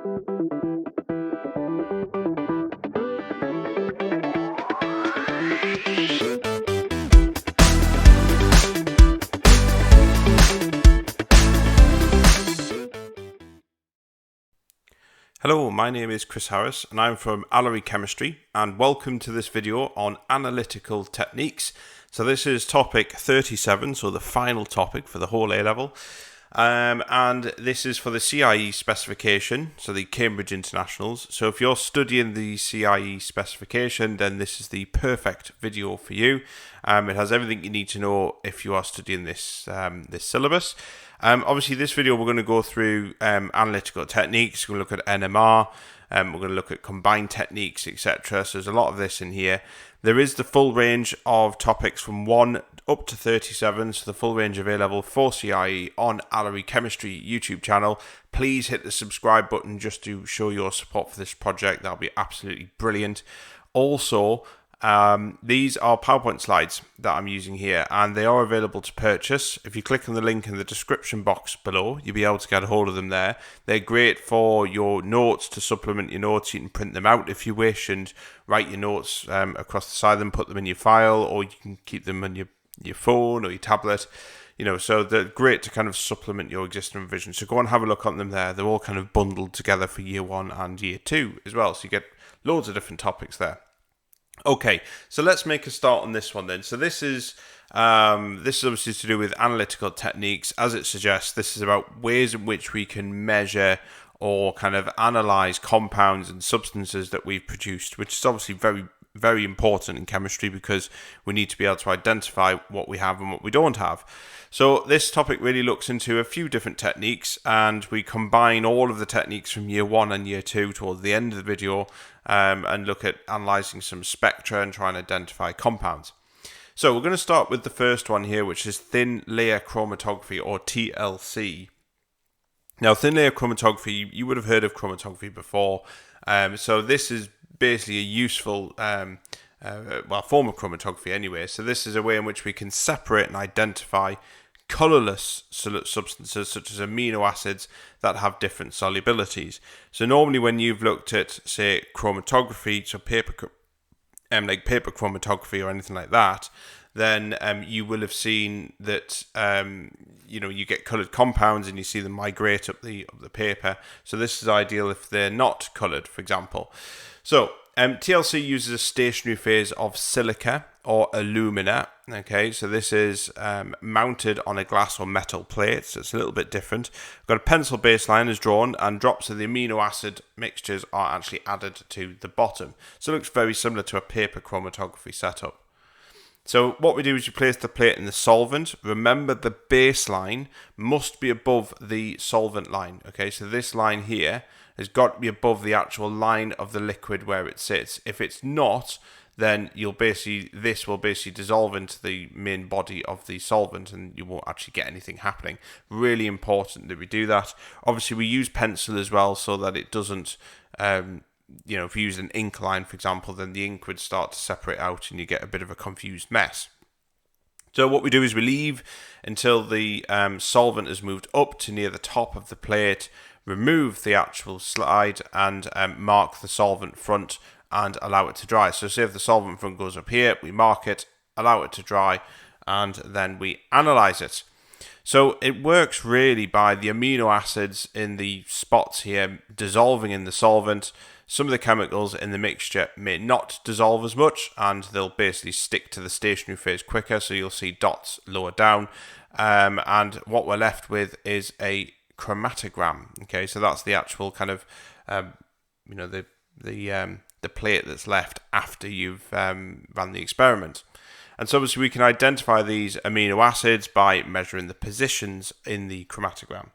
Hello, my name is Chris Harris and I'm from Allery Chemistry, and welcome to this video on Analytical Techniques. So this is topic 37, so the final topic for the whole A-level, and this is for the CIE specification, so the Cambridge Internationals. So if you're studying the CIE specification, then this is the perfect video for you. It has everything you need to know if you are studying this syllabus. Obviously, this video we're going to go through analytical techniques. We're going to look at NMR, we're going to look at combined techniques, etc. So there's a lot of this in here. There is the full range of topics from 1 up to 37, so the full range of A-level for CIE on Allery Chemistry YouTube channel. Please hit the subscribe button just to show your support for this project. That'll be absolutely brilliant. Also, these are PowerPoint slides that I'm using here, and they are available to purchase. If you click on the link in the description box below, you'll be able to get a hold of them there. They're great for your notes, to supplement your notes. You can print them out if you wish and write your notes across the side of them, put them in your file, or you can keep them on your phone or your tablet. So they're great to kind of supplement your existing revision. So go and have a look on them there. They're all kind of bundled together for year 1 and year 2 as well. So you get loads of different topics there. Okay, so let's make a start on this one then. So this is obviously to do with analytical techniques. As it suggests, this is about ways in which we can measure or kind of analyze compounds and substances that we've produced, which is obviously very, very important in chemistry because we need to be able to identify what we have and what we don't have. So this topic really looks into a few different techniques, and we combine all of the techniques from year 1 and year 2 towards the end of the video, and look at analyzing some spectra and trying to identify compounds. So we're going to start with the first one here, which is thin layer chromatography, or TLC. Now, thin layer chromatography, you would have heard of chromatography before. So this is basically a useful form of chromatography anyway. So this is a way in which we can separate and identify colorless substances such as amino acids that have different solubilities. So normally when you've looked at, say, chromatography, so paper chromatography or anything like that, then you will have seen that you get colored compounds and you see them migrate up the paper. So this is ideal if they're not colored, for example. So TLC uses a stationary phase of silica or alumina. Okay, so this is mounted on a glass or metal plate, so it's a little bit different. We've got a pencil baseline is drawn, and drops of the amino acid mixtures are actually added to the bottom. So it looks very similar to a paper chromatography setup. So what we do is you place the plate in the solvent. Remember, the baseline must be above the solvent line. Okay, so this line here has got to be above the actual line of the liquid where it sits. If it's not, then this will basically dissolve into the main body of the solvent and you won't actually get anything happening. Really important that we do that. Obviously, we use pencil as well so that it doesn't, if you use an ink line, for example, then the ink would start to separate out and you get a bit of a confused mess. So what we do is we leave until the solvent has moved up to near the top of the plate, remove the actual slide and mark the solvent front and allow it to dry. So say if the solvent front goes up here, we mark it, allow it to dry, and then we analyze it. So it works really by the amino acids in the spots here dissolving in the solvent. Some of the chemicals in the mixture may not dissolve as much, and they'll basically stick to the stationary phase quicker, so you'll see dots lower down. And what we're left with is a chromatogram. Okay, so that's the actual kind of, the plate that's left after you've run the experiment. And so obviously we can identify these amino acids by measuring the positions in the chromatogram.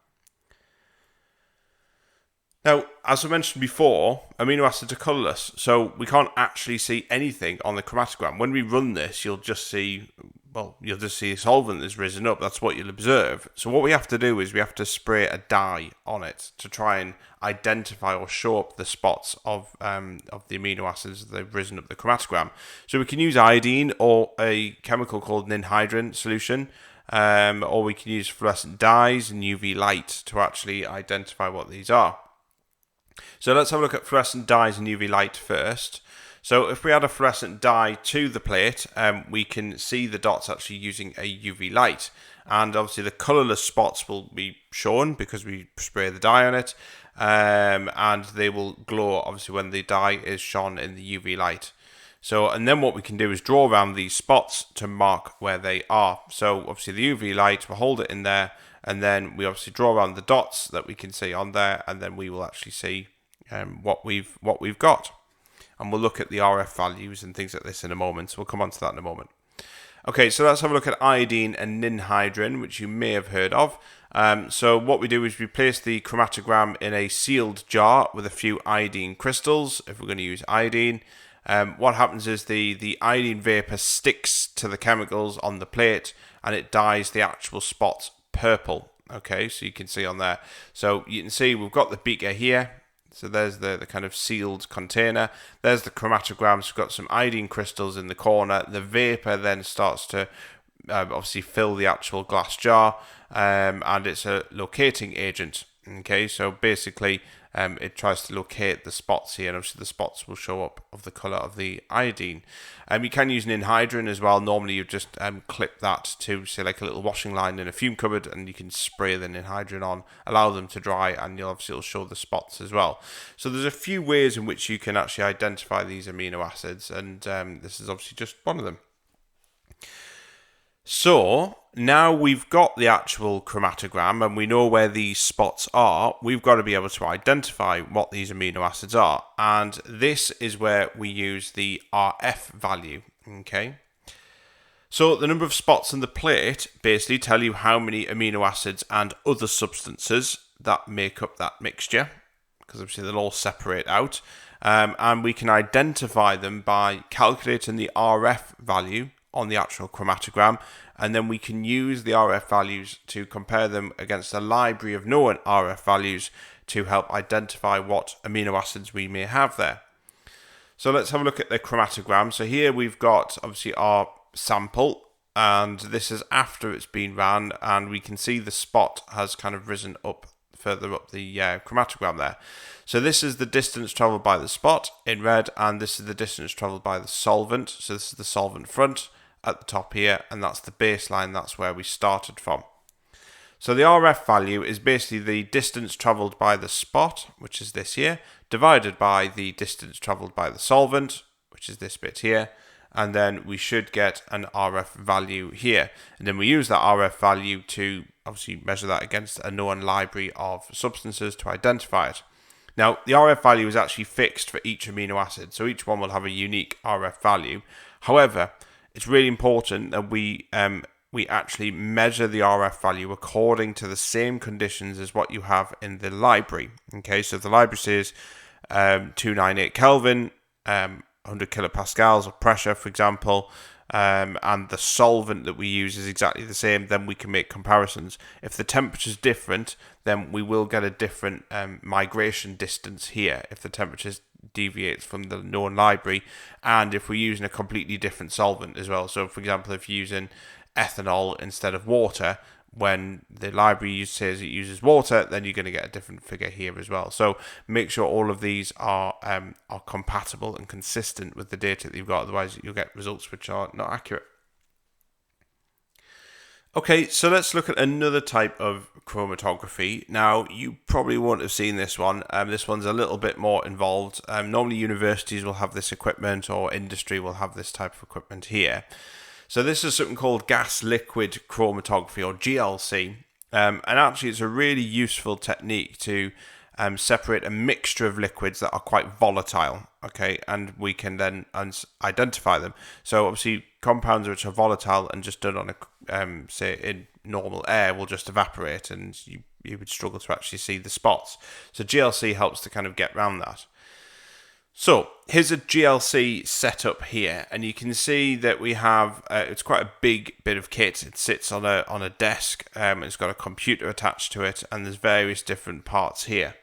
Now, as I mentioned before, amino acids are colourless, so we can't actually see anything on the chromatogram. When we run this, you'll just see a solvent that's risen up. That's what you'll observe. So what we have to do is we have to spray a dye on it to try and identify or show up the spots of the amino acids that have risen up the chromatogram. So we can use iodine or a chemical called Ninhydrin solution, or we can use fluorescent dyes and UV light to actually identify what these are. So let's have a look at fluorescent dyes and UV light first. So if we add a fluorescent dye to the plate, we can see the dots actually using a UV light. And obviously the colourless spots will be shown because we spray the dye on it. And they will glow obviously when the dye is shone in the UV light. So, and then what we can do is draw around these spots to mark where they are. So obviously the UV light, we'll hold it in there, and then we obviously draw around the dots that we can see on there, and then we will actually see what we've got. And we'll look at the RF values and things like this in a moment, so we'll come on to that in a moment. Okay, so let's have a look at iodine and ninhydrin, which you may have heard of. So what we do is we place the chromatogram in a sealed jar with a few iodine crystals, if we're going to use iodine. What happens is the iodine vapor sticks to the chemicals on the plate and it dyes the actual spots purple. Okay, so you can see on there. So you can see we've got the beaker here. So there's the kind of sealed container. There's the chromatograms. We've got some iodine crystals in the corner. The vapor then starts to obviously fill the actual glass jar, and it's a locating agent. Okay, so basically it tries to locate the spots here, and obviously the spots will show up of the colour of the iodine. You can use ninhydrin as well. Normally you just clip that to, say, like a little washing line in a fume cupboard, and you can spray the ninhydrin on, allow them to dry, and you'll obviously it'll show the spots as well. So there's a few ways in which you can actually identify these amino acids, and this is obviously just one of them. So now we've got the actual chromatogram and we know where these spots are, we've got to be able to identify what these amino acids are. And this is where we use the RF value. Okay. So the number of spots on the plate basically tell you how many amino acids and other substances that make up that mixture, because obviously they'll all separate out. And we can identify them by calculating the RF value on the actual chromatogram, and then we can use the RF values to compare them against a library of known RF values to help identify what amino acids we may have there. So let's have a look at the chromatogram. So here we've got obviously our sample, and this is after it's been ran, and we can see the spot has kind of risen up further up the chromatogram there. So this is the distance travelled by the spot in red, and this is the distance travelled by the solvent. So this is the solvent front at the top here, and that's the baseline, that's where we started from. So the RF value is basically the distance travelled by the spot, which is this here, divided by the distance travelled by the solvent, which is this bit here, and then we should get an RF value here. And then we use that RF value to obviously measure that against a known library of substances to identify it. Now, the RF value is actually fixed for each amino acid, so each one will have a unique RF value. However, it's really important that we actually measure the RF value according to the same conditions as what you have in the library. Okay, so if the library says 298 Kelvin, 100 kilopascals of pressure, for example, and the solvent that we use is exactly the same, then we can make comparisons. If the temperature is different, then we will get a different migration distance here if the temperature deviates from the known library, and if we're using a completely different solvent as well. So for example, if you're using ethanol instead of water, when the library says it uses water, then you're going to get a different figure here as well. So make sure all of these are compatible and consistent with the data that you've got, otherwise you'll get results which are not accurate. Okay, so let's look at another type of chromatography. Now, you probably won't have seen this one. This one's a little bit more involved. Normally universities will have this equipment, or industry will have this type of equipment here. So this is something called gas-liquid chromatography, or GLC. And actually it's a really useful technique to separate a mixture of liquids that are quite volatile, okay, and we can then identify them. So obviously compounds which are volatile and just done on a say in normal air will just evaporate, and you would struggle to actually see the spots. So GLC helps to kind of get around that. So here's a GLC setup here, and you can see that we have it's quite a big bit of kit. It sits on a desk, it's got a computer attached to it, and there's various different parts here.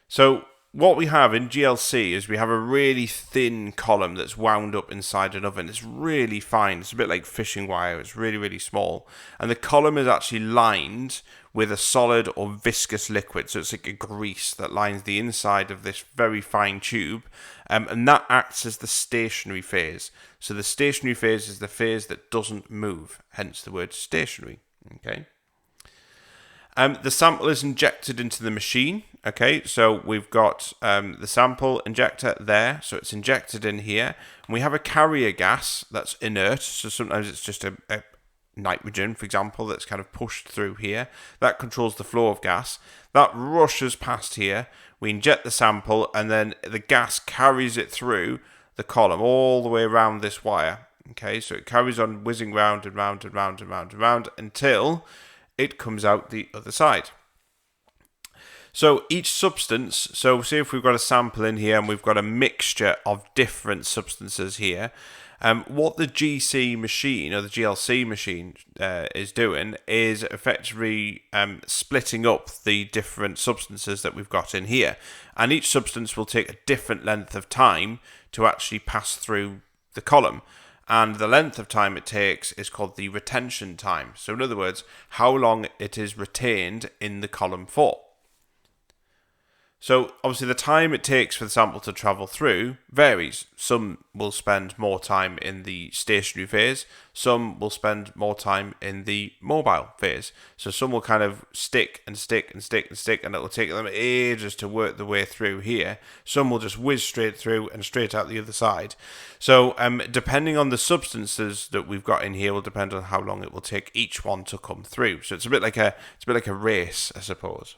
So what we have in GLC is we have a really thin column that's wound up inside an oven. It's really fine. It's a bit like fishing wire. It's really, really small. And the column is actually lined with a solid or viscous liquid. So it's like a grease that lines the inside of this very fine tube. And that acts as the stationary phase. So the stationary phase is the phase that doesn't move, hence the word stationary. Okay. The sample is injected into the machine. Okay, so we've got the sample injector there, so it's injected in here. And we have a carrier gas that's inert, so sometimes it's just a nitrogen, for example, that's kind of pushed through here. That controls the flow of gas. That rushes past here. We inject the sample, and then the gas carries it through the column all the way around this wire. Okay, so it carries on whizzing round and round and round and round and round until it comes out the other side. So each substance, so say if we've got a sample in here and we've got a mixture of different substances here, what the GC machine or the GLC machine is doing is effectively splitting up the different substances that we've got in here. And each substance will take a different length of time to actually pass through the column. And the length of time it takes is called the retention time. So in other words, how long it is retained in the column for. So obviously the time it takes for the sample to travel through varies. Some will spend more time in the stationary phase, some will spend more time in the mobile phase. So some will kind of stick and stick and stick and stick, and it will take them ages to work the way through here. Some will just whiz straight through and straight out the other side. So depending on the substances that we've got in here will depend on how long it will take each one to come through. So it's a bit like a race, I suppose.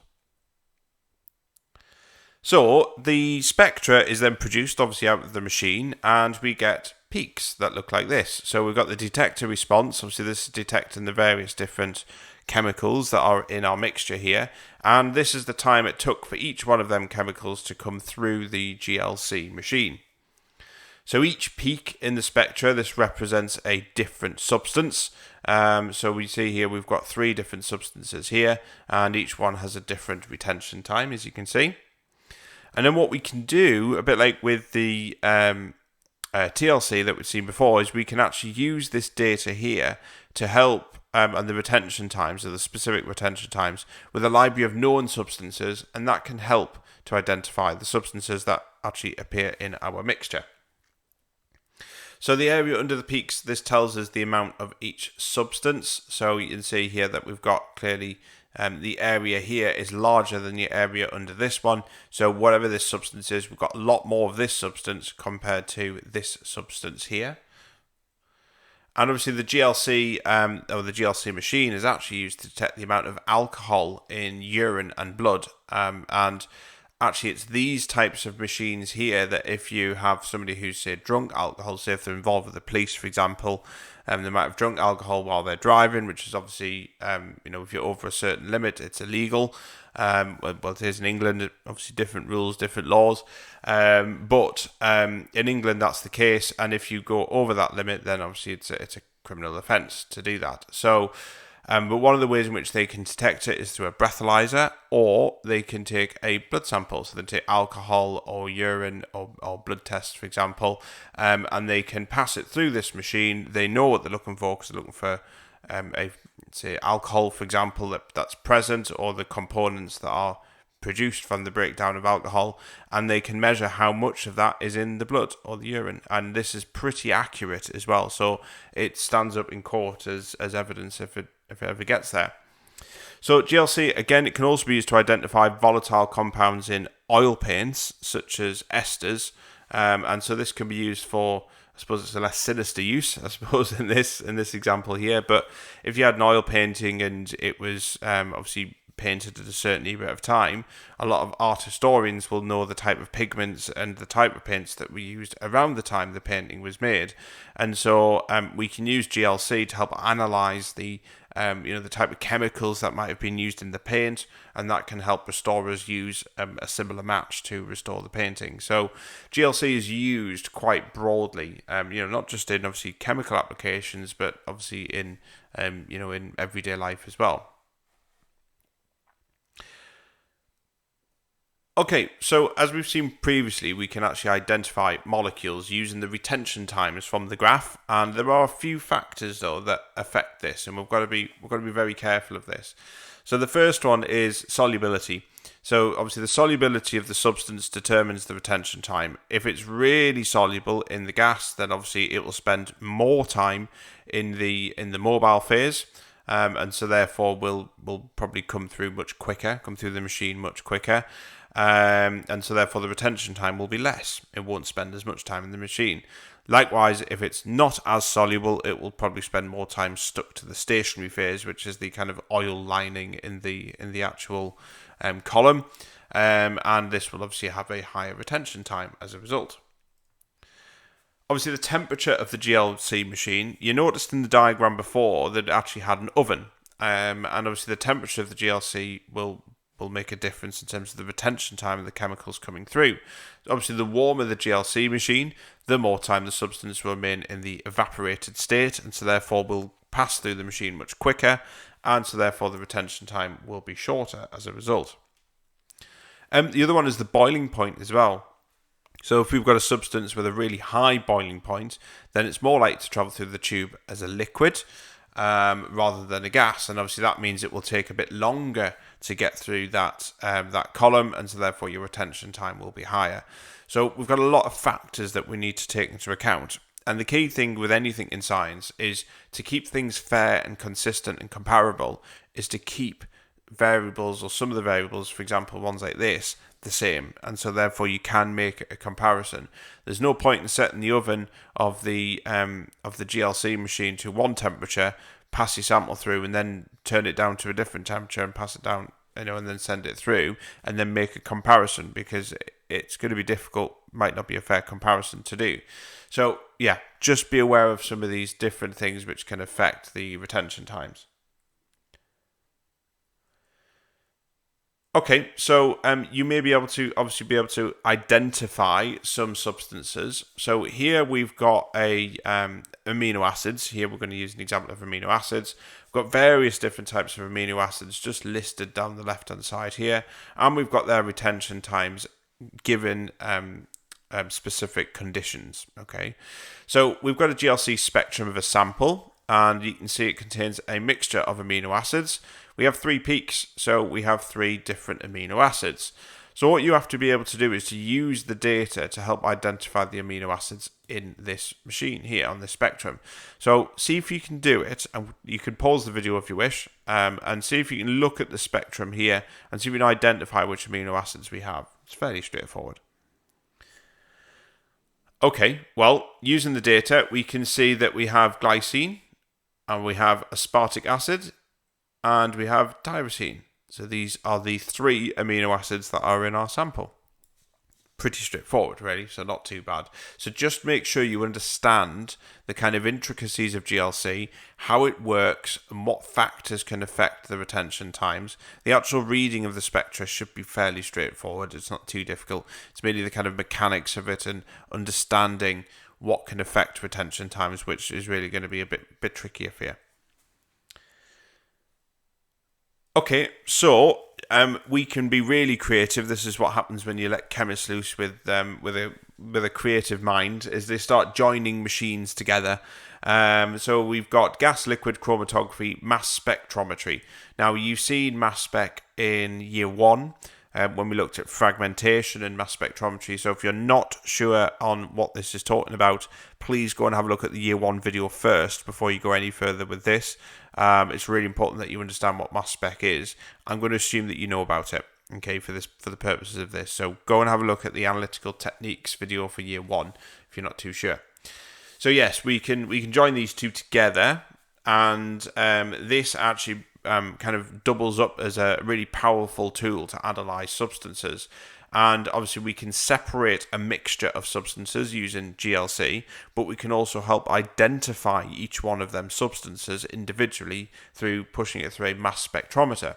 So the spectra is then produced obviously out of the machine, and we get peaks that look like this. So we've got the detector response. Obviously this is detecting the various different chemicals that are in our mixture here, and this is the time it took for each one of them chemicals to come through the GLC machine. So each peak in the spectra, this represents a different substance. So we see here we've got 3 different substances here, and each one has a different retention time, as you can see. And then what we can do, a bit like with the TLC that we've seen before, is we can actually use this data here to help and the retention times, or the specific retention times, with a library of known substances, and that can help to identify the substances that actually appear in our mixture. So the area under the peaks, this tells us the amount of each substance. So you can see here that we've got clearly the area here is larger than the area under this one. So whatever this substance is, we've got a lot more of this substance compared to this substance here. And obviously the GLC or the GLC machine is actually used to detect the amount of alcohol in urine and blood. And actually it's these types of machines here that if you have somebody who's, say, drunk alcohol, say if they're involved with the police, for example, they might have drunk alcohol while they're driving, which is obviously, if you're over a certain limit, it's illegal. Well, it is in England, obviously different rules, different laws. But in England, that's the case. And if you go over that limit, then obviously it's a criminal offence to do that. So, but one of the ways in which they can detect it is through a breathalyzer, or they can take a blood sample. So they take alcohol or urine or blood tests, for example, and they can pass it through this machine. They know what they're looking for because they're looking for say alcohol, for example, that's present, or the components that are produced from the breakdown of alcohol, and they can measure how much of that is in the blood or the urine, and this is pretty accurate as well, so it stands up in court as evidence if it ever gets there. So GLC, again, it can also be used to identify volatile compounds in oil paints such as esters, and so this can be used for, I suppose it's a less sinister use, I suppose, in this example here. But if you had an oil painting and it was obviously painted at a certain era of time, a lot of art historians will know the type of pigments and the type of paints that were used around the time the painting was made. And so we can use GLC to help analyze the type of chemicals that might have been used in the paint, and that can help restorers use a similar match to restore the painting. So GLC is used quite broadly, not just in obviously chemical applications, but obviously in in everyday life as well. Okay, so as we've seen previously, we can actually identify molecules using the retention times from the graph, and there are a few factors though that affect this, and we've got to be very careful of this. So the first one is solubility. So obviously the solubility of the substance determines the retention time. If it's really soluble in the gas, then obviously it will spend more time in the mobile phase. And so therefore will probably come through the machine much quicker. And so therefore the retention time will be less. It won't spend as much time in the machine. Likewise, if it's not as soluble, it will probably spend more time stuck to the stationary phase, which is the kind of oil lining in the actual column. And this will obviously have a higher retention time as a result. Obviously, the temperature of the GLC machine, you noticed in the diagram before that it actually had an oven. And obviously the temperature of the GLC will make a difference in terms of the retention time of the chemicals coming through. Obviously, the warmer the GLC machine, the more time the substance will remain in the evaporated state, and so therefore will pass through the machine much quicker, and so therefore the retention time will be shorter as a result. The other one is the boiling point as well. So if we've got a substance with a really high boiling point, then it's more likely to travel through the tube as a liquid rather than a gas, and obviously that means it will take a bit longer to get through that column, and so therefore your retention time will be higher. So we've got a lot of factors that we need to take into account, and the key thing with anything in science is to keep things fair and consistent and comparable, is to keep variables, or some of the variables, for example ones like this, the same, and so therefore you can make a comparison. There's no point in setting the oven of the GLC machine to one temperature, pass your sample through, and then turn it down to a different temperature and pass it down, and then send it through, and then make a comparison, because it's going to be difficult, might not be a fair comparison to do. So yeah, just be aware of some of these different things which can affect the retention times. Okay, so you may be able to identify some substances. So here we've got amino acids. Here we're going to use an example of amino acids. We've got various different types of amino acids just listed down the left-hand side here, and we've got their retention times given specific conditions. Okay, so we've got a GLC spectrum of a sample, and you can see it contains a mixture of amino acids. We have 3 peaks, so we have 3 different amino acids. So what you have to be able to do is to use the data to help identify the amino acids in this machine here on this spectrum. So see if you can do it, and you can pause the video if you wish, and see if you can look at the spectrum here and see if you can identify which amino acids we have. It's fairly straightforward. Okay, well, using the data, we can see that we have glycine, and we have aspartic acid, and we have tyrosine. So these are the 3 amino acids that are in our sample. Pretty straightforward, really, so not too bad. So just make sure you understand the kind of intricacies of GLC, how it works, and what factors can affect the retention times. The actual reading of the spectra should be fairly straightforward. It's not too difficult. It's merely the kind of mechanics of it and understanding what can affect retention times, which is really going to be a bit trickier for you. Okay, so we can be really creative. This is what happens when you let chemists loose with a creative mind, is they start joining machines together. So we've got gas liquid chromatography, mass spectrometry. Now you've seen mass spec in year 1 when we looked at fragmentation and mass spectrometry. So if you're not sure on what this is talking about, please go and have a look at the year 1 video first before you go any further with this. It's really important that you understand what mass spec is. I'm going to assume that you know about it, okay, for the purposes of this. So go and have a look at the Analytical Techniques video for year 1 if you're not too sure. So yes, we can join these two together, and this actually kind of doubles up as a really powerful tool to analyze substances. And obviously we can separate a mixture of substances using GLC, but we can also help identify each one of them substances individually through pushing it through a mass spectrometer.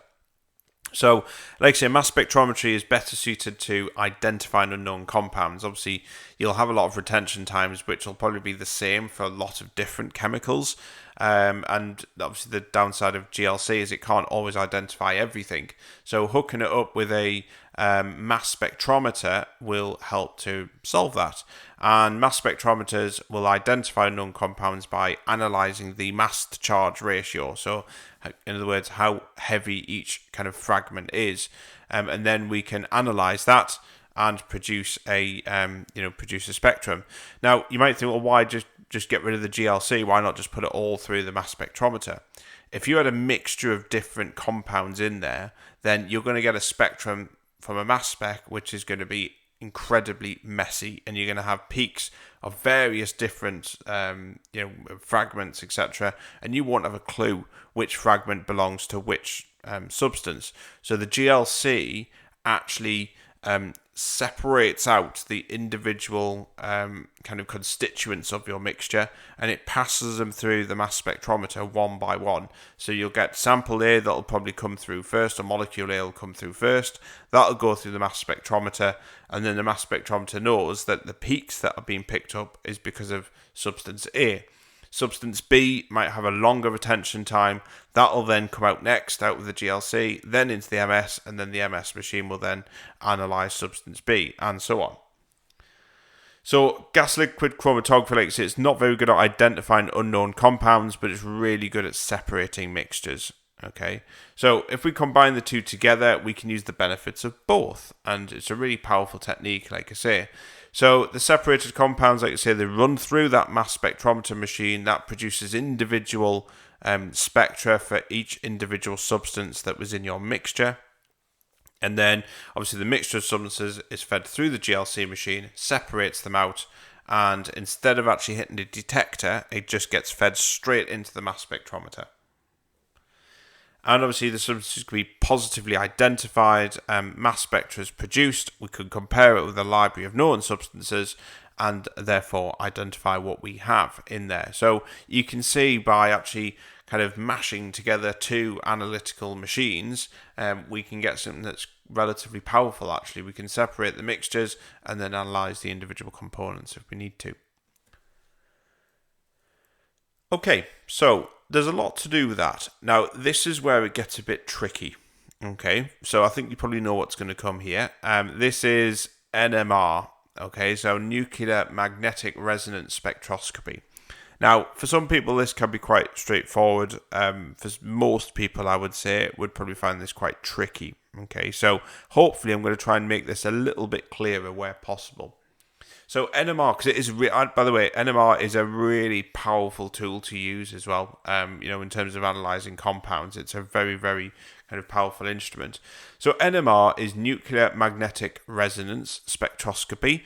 So, like I say, mass spectrometry is better suited to identifying unknown compounds. Obviously, you'll have a lot of retention times, which will probably be the same for a lot of different chemicals. And obviously, the downside of GLC is it can't always identify everything. So, hooking it up with a mass spectrometer will help to solve that. And mass spectrometers will identify unknown compounds by analyzing the mass to charge ratio. So, in other words, how heavy each kind of fragment is, and then we can analyze that and produce a produce a spectrum. Now, you might think, well, why just get rid of the GLC? Why not just put it all through the mass spectrometer? If you had a mixture of different compounds in there, then you're going to get a spectrum from a mass spec, which is going to be incredibly messy, and you're going to have peaks of various different fragments, etc., and you won't have a clue which fragment belongs to which substance. So the GLC actually separates out the individual kind of constituents of your mixture, and it passes them through the mass spectrometer one by one. So you'll get sample A that'll probably come through first, or molecule A will come through first. That'll go through the mass spectrometer, and then the mass spectrometer knows that the peaks that are being picked up is because of substance A. Substance B might have a longer retention time. That'll then come out next, out with the GLC, then into the MS, and then the MS machine will then analyze substance B, and so on. So gas liquid chromatography, like I say, it's not very good at identifying unknown compounds, but it's really good at separating mixtures. Okay, so if we combine the two together, we can use the benefits of both, and it's a really powerful technique, like I say. So the separated compounds, like I say, they run through that mass spectrometer machine that produces individual spectra for each individual substance that was in your mixture. And then, obviously, the mixture of substances is fed through the GLC machine, separates them out, and instead of actually hitting the detector, it just gets fed straight into the mass spectrometer. And obviously the substances can be positively identified, mass spectra is produced, we can compare it with a library of known substances and therefore identify what we have in there. So you can see by actually kind of mashing together two analytical machines, we can get something that's relatively powerful actually. We can separate the mixtures and then analyze the individual components if we need to. Okay, so there's a lot to do with that. Now, this is where it gets a bit tricky. Okay, so I think you probably know what's going to come here. This is NMR. Okay, so nuclear magnetic resonance spectroscopy. Now, for some people, this can be quite straightforward. For most people, I would say, would probably find this quite tricky. Okay, so hopefully I'm going to try and make this a little bit clearer where possible. So NMR, because it is, by the way, NMR is a really powerful tool to use as well. In terms of analyzing compounds, it's a very, very kind of powerful instrument. So NMR is nuclear magnetic resonance spectroscopy,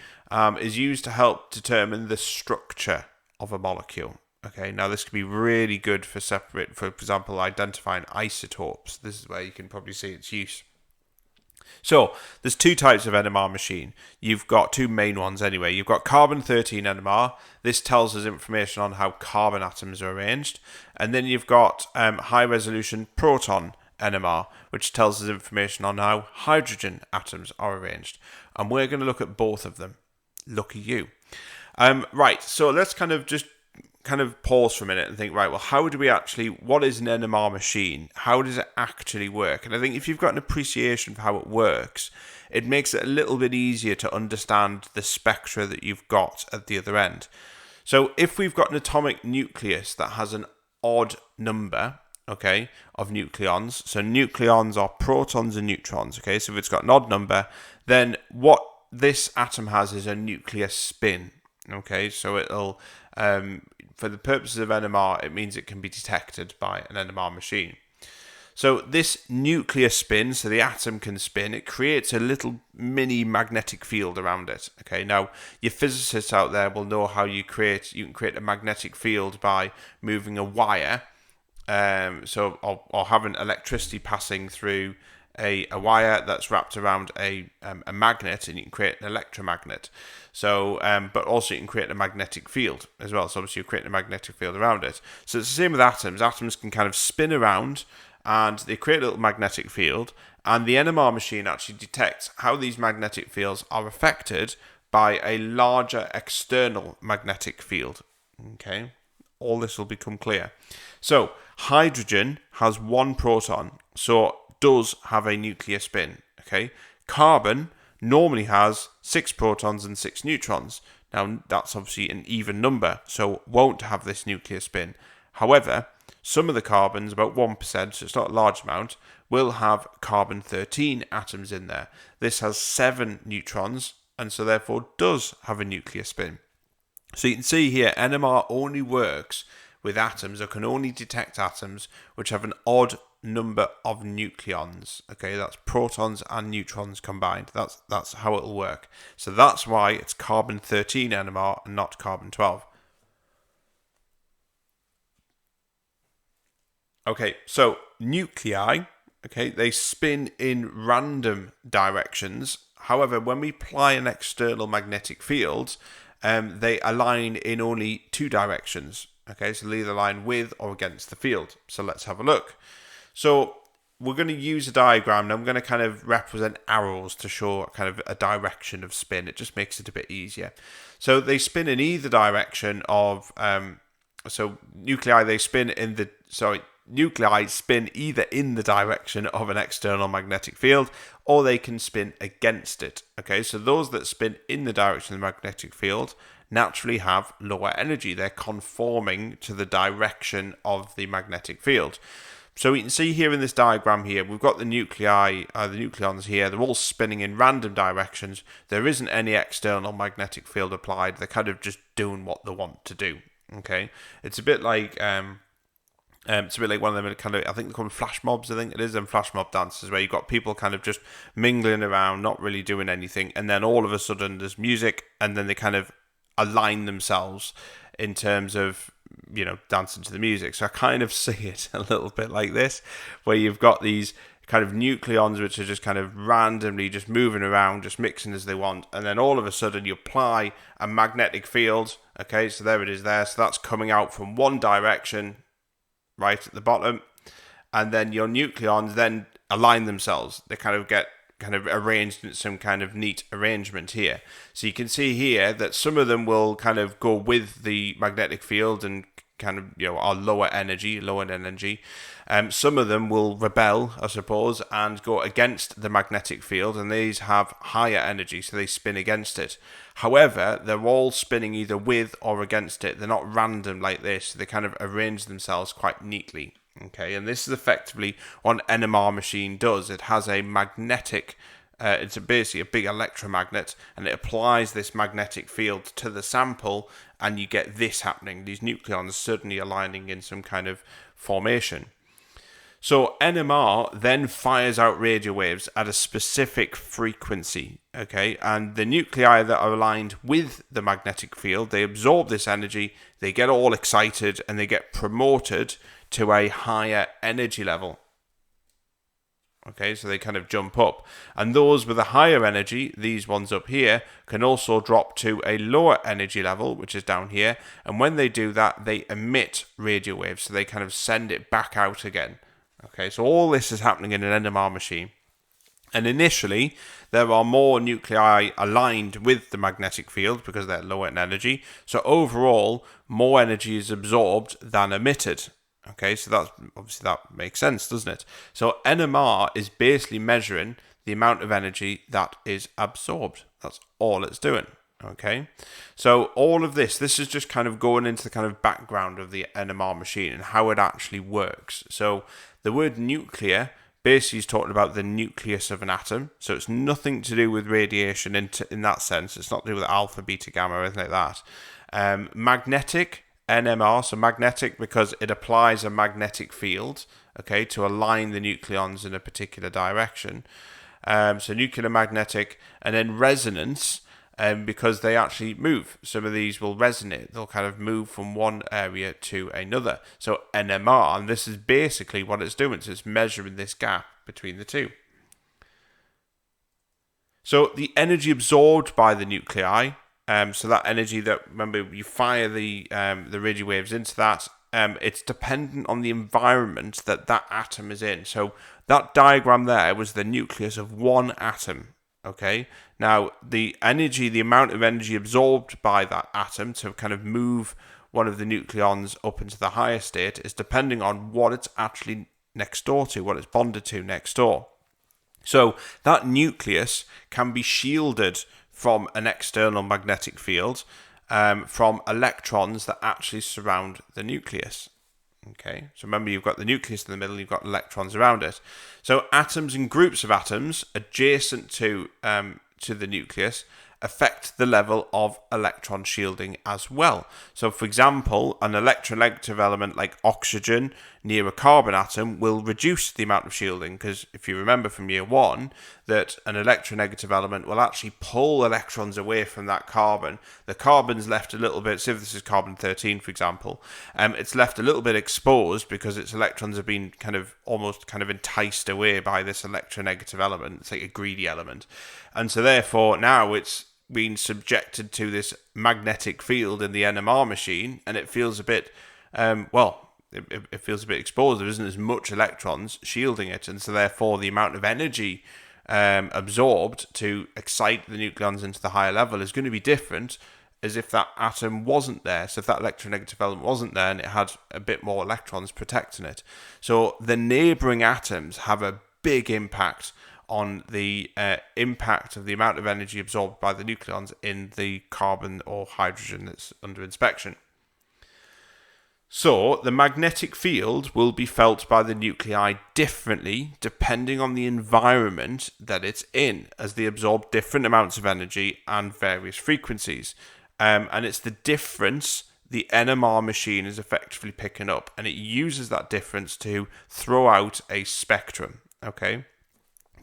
is used to help determine the structure of a molecule. Okay, now this can be really good for example, identifying isotopes. This is where you can probably see its use. So there's two types of NMR machine. You've got two main ones anyway. You've got carbon-13 NMR. This tells us information on how carbon atoms are arranged. And then you've got high-resolution proton NMR, which tells us information on how hydrogen atoms are arranged. And we're going to look at both of them. Lucky you. Right, so let's kind of pause for a minute and think, right, well, what is an NMR machine? How does it actually work? And I think if you've got an appreciation for how it works, it makes it a little bit easier to understand the spectra that you've got at the other end. So if we've got an atomic nucleus that has an odd number, okay, of nucleons, so nucleons are protons and neutrons, okay, so if it's got an odd number, then what this atom has is a nuclear spin, okay, so it'll, for the purposes of NMR, it means it can be detected by an NMR machine. So this nuclear spin, so the atom can spin, it creates a little mini magnetic field around it. Okay, now your physicists out there will know how you can create a magnetic field by moving a wire, or having electricity passing through a wire that's wrapped around a magnet, and you can create an electromagnet. So, but also you can create a magnetic field as well. So obviously you're creating a magnetic field around it. So it's the same with atoms. Atoms can kind of spin around and they create a little magnetic field. And the NMR machine actually detects how these magnetic fields are affected by a larger external magnetic field. Okay, all this will become clear. So hydrogen has one proton, so does have a nuclear spin. Okay, Carbon normally has 6 protons and 6 neutrons. Now, that's obviously an even number, so won't have this nuclear spin. However, some of the carbons, about 1%, so it's not a large amount, will have carbon-13 atoms in there. This has 7 neutrons, and so therefore does have a nuclear spin. So you can see here, NMR only works with atoms, or can only detect atoms which have an odd number of nucleons. Okay, that's protons and neutrons combined. That's how it'll work. So that's why it's carbon-13 NMR and not carbon-12. Okay, so nuclei, okay, they spin in random directions. However, when we apply an external magnetic field, they align in only 2 directions. Okay, so they either align with or against the field. So let's have a look. So we're going to use a diagram, and I'm going to kind of represent arrows to show kind of a direction of spin. It just makes it a bit easier. So they spin in either direction of, so nuclei, they spin in the, nuclei spin either in the direction of an external magnetic field, or they can spin against it. Okay, so those that spin in the direction of the magnetic field naturally have lower energy. They're conforming to the direction of the magnetic field. So we can see here in this diagram here, we've got the nuclei, the nucleons here, they're all spinning in random directions. There isn't any external magnetic field applied. They're kind of just doing what they want to do. Okay, it's a bit like one of them kind of, I think they call them flash mobs. I think it is them flash mob dances where you've got people kind of just mingling around, not really doing anything, and then all of a sudden there's music, and then they kind of align themselves in terms of, you know, dancing to the music. So I kind of see it a little bit like this, where you've got these kind of nucleons which are just kind of randomly just moving around, just mixing as they want, and then all of a sudden you apply a magnetic field. Okay, so there it is there. So that's coming out from one direction, right at the bottom, and then your nucleons then align themselves. They kind of get arranged in some kind of neat arrangement here. So you can see here that some of them will kind of go with the magnetic field and kind of, you know, are lower energy. Some of them will rebel, I suppose, and go against the magnetic field, and these have higher energy, so they spin against it. However, they're all spinning either with or against it. They're not random like this. They kind of arrange themselves quite neatly. Okay, and this is effectively what an NMR machine does. It has a magnetic, it's basically a big electromagnet, and it applies this magnetic field to the sample, and you get this happening, these nucleons suddenly aligning in some kind of formation. So NMR then fires out radio waves at a specific frequency, okay? And the nuclei that are aligned with the magnetic field, they absorb this energy, they get all excited, and they get promoted to a higher energy level. Okay, so they kind of jump up. And those with a higher energy, these ones up here, can also drop to a lower energy level, which is down here. And when they do that, they emit radio waves, so they kind of send it back out again. Okay, so all this is happening in an NMR machine. And initially, there are more nuclei aligned with the magnetic field because they're lower in energy. So overall, more energy is absorbed than emitted. Okay, so that's obviously, that makes sense, doesn't it? So NMR is basically measuring the amount of energy that is absorbed. That's all it's doing. Okay, so all of this is just kind of going into the kind of background of the NMR machine and how it actually works. So the word nuclear basically is talking about the nucleus of an atom. So it's nothing to do with radiation in that sense. It's not to do with alpha, beta, gamma, or anything like that. Magnetic, NMR, so magnetic because it applies a magnetic field, okay, to align the nucleons in a particular direction. So nuclear magnetic, and then resonance, because they actually move. Some of these will resonate. They'll kind of move from one area to another. So NMR, and this is basically what it's doing. So it's measuring this gap between the two. So the energy absorbed by the nuclei, so that energy that, remember, you fire the radio waves into that, it's dependent on the environment that atom is in. So that diagram there was the nucleus of one atom. Okay, now the amount of energy absorbed by that atom to kind of move one of the nucleons up into the higher state is depending on what it's actually next door to, what it's bonded to next door. So that nucleus can be shielded from an external magnetic field from electrons that actually surround the nucleus. Okay, so remember, you've got the nucleus in the middle, you've got electrons around it. So atoms and groups of atoms adjacent to the nucleus affect the level of electron shielding as well. So for example, an electronegative element like oxygen near a carbon atom will reduce the amount of shielding, because if you remember from year one that an electronegative element will actually pull electrons away from that carbon. The carbon's left a little bit, so if this is carbon 13 for example, it's left a little bit exposed because its electrons have been almost enticed away by this electronegative element. It's like a greedy element, and so therefore now it's been subjected to this magnetic field in the NMR machine, and it feels a bit it feels a bit exposed. There isn't as much electrons shielding it, and so therefore the amount of energy absorbed to excite the nucleons into the higher level is going to be different as if that atom wasn't there. So if that electronegative element wasn't there and it had a bit more electrons protecting it. So the neighbouring atoms have a big impact on the impact of the amount of energy absorbed by the nucleons in the carbon or hydrogen that's under inspection. So the magnetic field will be felt by the nuclei differently depending on the environment that it's in, as they absorb different amounts of energy and various frequencies. And it's the difference the NMR machine is effectively picking up, and it uses that difference to throw out a spectrum. Okay.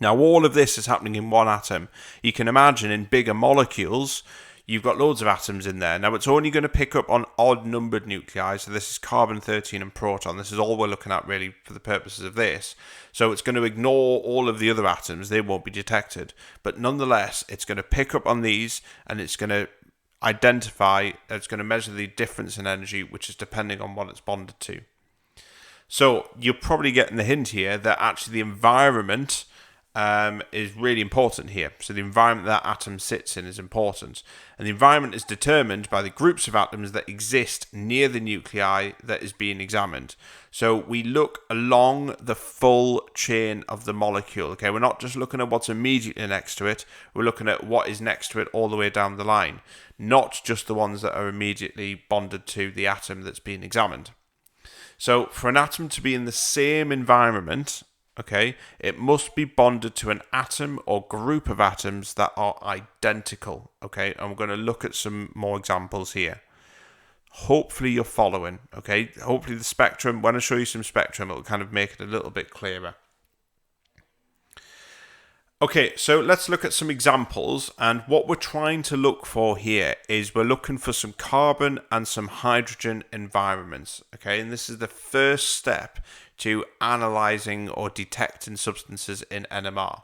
Now, all of this is happening in one atom. You can imagine in bigger molecules, you've got loads of atoms in there. Now, it's only going to pick up on odd-numbered nuclei, so this is carbon 13 and proton. This is all we're looking at, really, for the purposes of this. So it's going to ignore all of the other atoms. They won't be detected. But nonetheless, it's going to pick up on these, and it's going to identify, it's going to measure the difference in energy, which is depending on what it's bonded to. So you're probably getting the hint here that actually the environment is really important here. So the environment that atom sits in is important, and the environment is determined by the groups of atoms that exist near the nuclei that is being examined. So we look along the full chain of the molecule. Okay, we're not just looking at what's immediately next to it, we're looking at what is next to it all the way down the line, not just the ones that are immediately bonded to the atom that's being examined. So for an atom to be in the same environment, okay, it must be bonded to an atom or group of atoms that are identical. Okay, and we're going to look at some more examples here. Hopefully you're following. Okay, hopefully the spectrum, when I show you some spectrum, it will kind of make it a little bit clearer. Okay, so let's look at some examples, and what we're trying to look for here is we're looking for some carbon and some hydrogen environments. Okay, and this is the first step to analyzing or detecting substances in NMR.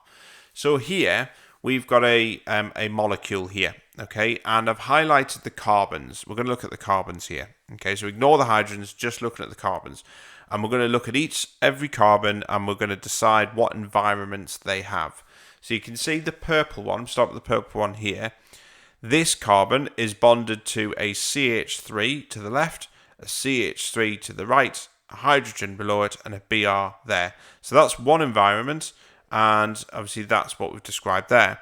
So here we've got a molecule here, okay, and I've highlighted the carbons. We're going to look at the carbons here. Okay, so ignore the hydrogens, just looking at the carbons, and we're going to look at every carbon, and we're going to decide what environments they have. So you can see the purple one. Start with the purple one here. This carbon is bonded to a CH3 to the left, a CH3 to the right, a hydrogen below it, and a Br there. So that's one environment, and obviously that's what we've described there.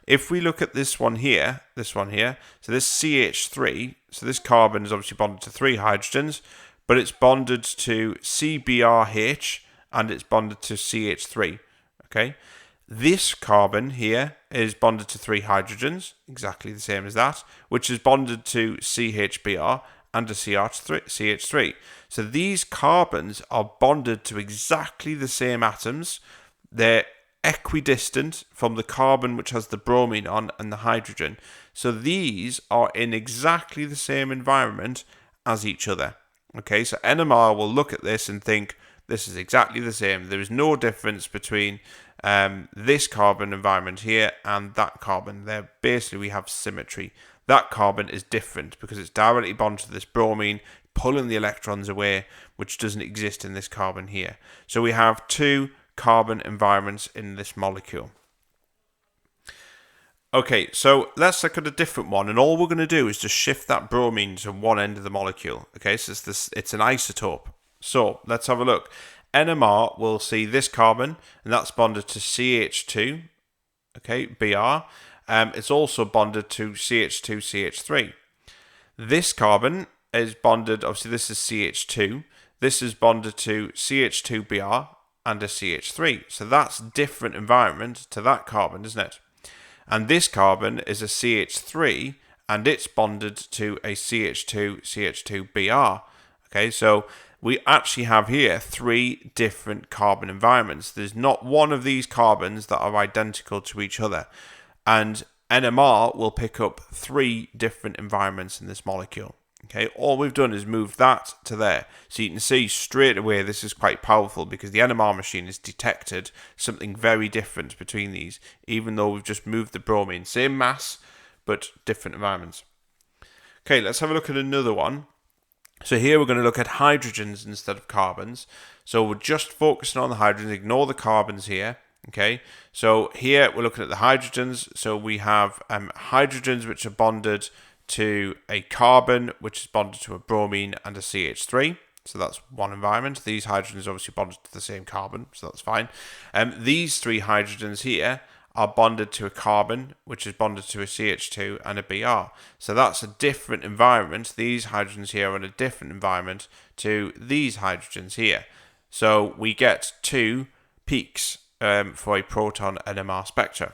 If we look at this one here, so this CH3, so this carbon is obviously bonded to 3 hydrogens, but it's bonded to CBrH, and it's bonded to CH3, okay? This carbon here is bonded to 3 hydrogens, exactly the same as that, which is bonded to CHBr and to CH3. So these carbons are bonded to exactly the same atoms. They're equidistant from the carbon which has the bromine on and the hydrogen. So these are in exactly the same environment as each other. Okay, so NMR will look at this and think this is exactly the same. There is no difference between this carbon environment here and that carbon. There, basically, we have symmetry. That carbon is different because it's directly bonded to this bromine, pulling the electrons away, which doesn't exist in this carbon here. So we have 2 carbon environments in this molecule. Okay, so let's look at a different one, and all we're going to do is just shift that bromine to one end of the molecule. Okay, so it's an isotope. So let's have a look. NMR will see this carbon, and that's bonded to CH2, okay, Br. It's also bonded to CH2CH3. This carbon is bonded, obviously this is CH2, this is bonded to CH2Br and a CH3. So that's different environment to that carbon, isn't it? And this carbon is a CH3 and it's bonded to a CH2CH2Br. Okay, so we actually have here 3 different carbon environments. There's not one of these carbons that are identical to each other. And NMR will pick up 3 different environments in this molecule. Okay, all we've done is move that to there. So you can see straight away this is quite powerful because the NMR machine has detected something very different between these, even though we've just moved the bromine. Same mass, but different environments. Okay, let's have a look at another one. So here we're going to look at hydrogens instead of carbons. So we're just focusing on the hydrogens, ignore the carbons here. Okay, so here we're looking at the hydrogens. So we have hydrogens which are bonded to a carbon, which is bonded to a bromine and a CH3. So that's one environment. These hydrogens are obviously bonded to the same carbon, so that's fine. These 3 hydrogens here are bonded to a carbon, which is bonded to a CH2 and a Br. So that's a different environment. These hydrogens here are in a different environment to these hydrogens here. So we get 2 peaks for a Proton Nmr spectrum.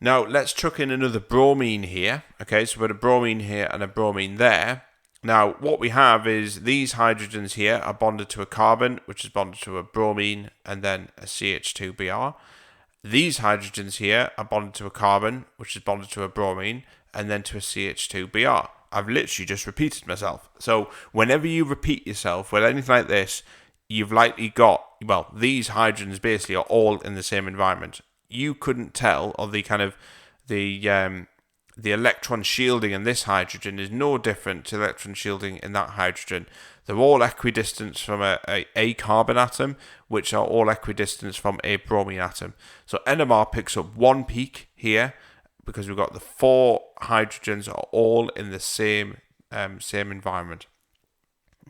Now let's chuck in another bromine here. Okay, so we've got a bromine here and a bromine there. Now what we have is these hydrogens here are bonded to a carbon, which is bonded to a bromine and then a CH2Br. These hydrogens here are bonded to a carbon, which is bonded to a bromine and then to a CH2Br. I've literally just repeated myself. So whenever you repeat yourself with anything like this, you've likely got, well, these hydrogens basically are all in the same environment. You couldn't tell, or the kind of the electron shielding in this hydrogen is no different to electron shielding in that hydrogen. They're all equidistant from a carbon atom, which are all equidistant from a bromine atom. So NMR picks up 1 peak here because we've got the 4 hydrogens are all in the same environment.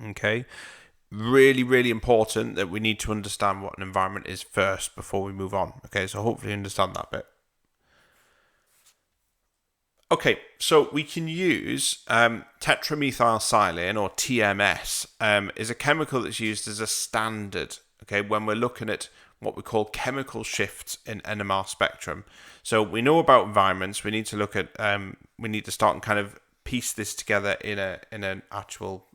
Okay. Really, really important that we need to understand what an environment is first before we move on. Okay, so hopefully you understand that bit. Okay, so we can use tetramethylsilane, or TMS, is a chemical that's used as a standard, okay, when we're looking at what we call chemical shifts in NMR spectrum. So we know about environments, we need to look at, we need to start and kind of piece this together in an actual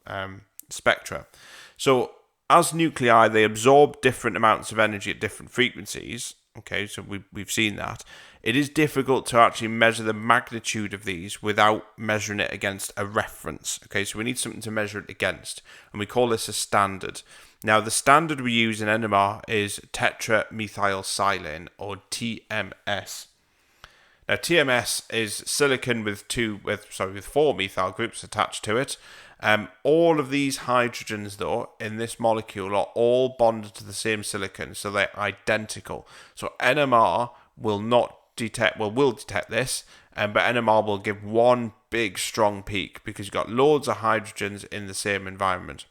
spectra. So as nuclei, they absorb different amounts of energy at different frequencies. Okay, so we've seen that. It is difficult to actually measure the magnitude of these without measuring it against a reference. Okay, so we need something to measure it against, and we call this a standard. Now, the standard we use in NMR is tetramethylsilane, or TMS. Now, TMS is silicon with 4 methyl groups attached to it. All of these hydrogens, though, in this molecule are all bonded to the same silicon, so they're identical. So NMR will detect this, but NMR will give 1 big strong peak because you've got loads of hydrogens in the same environment.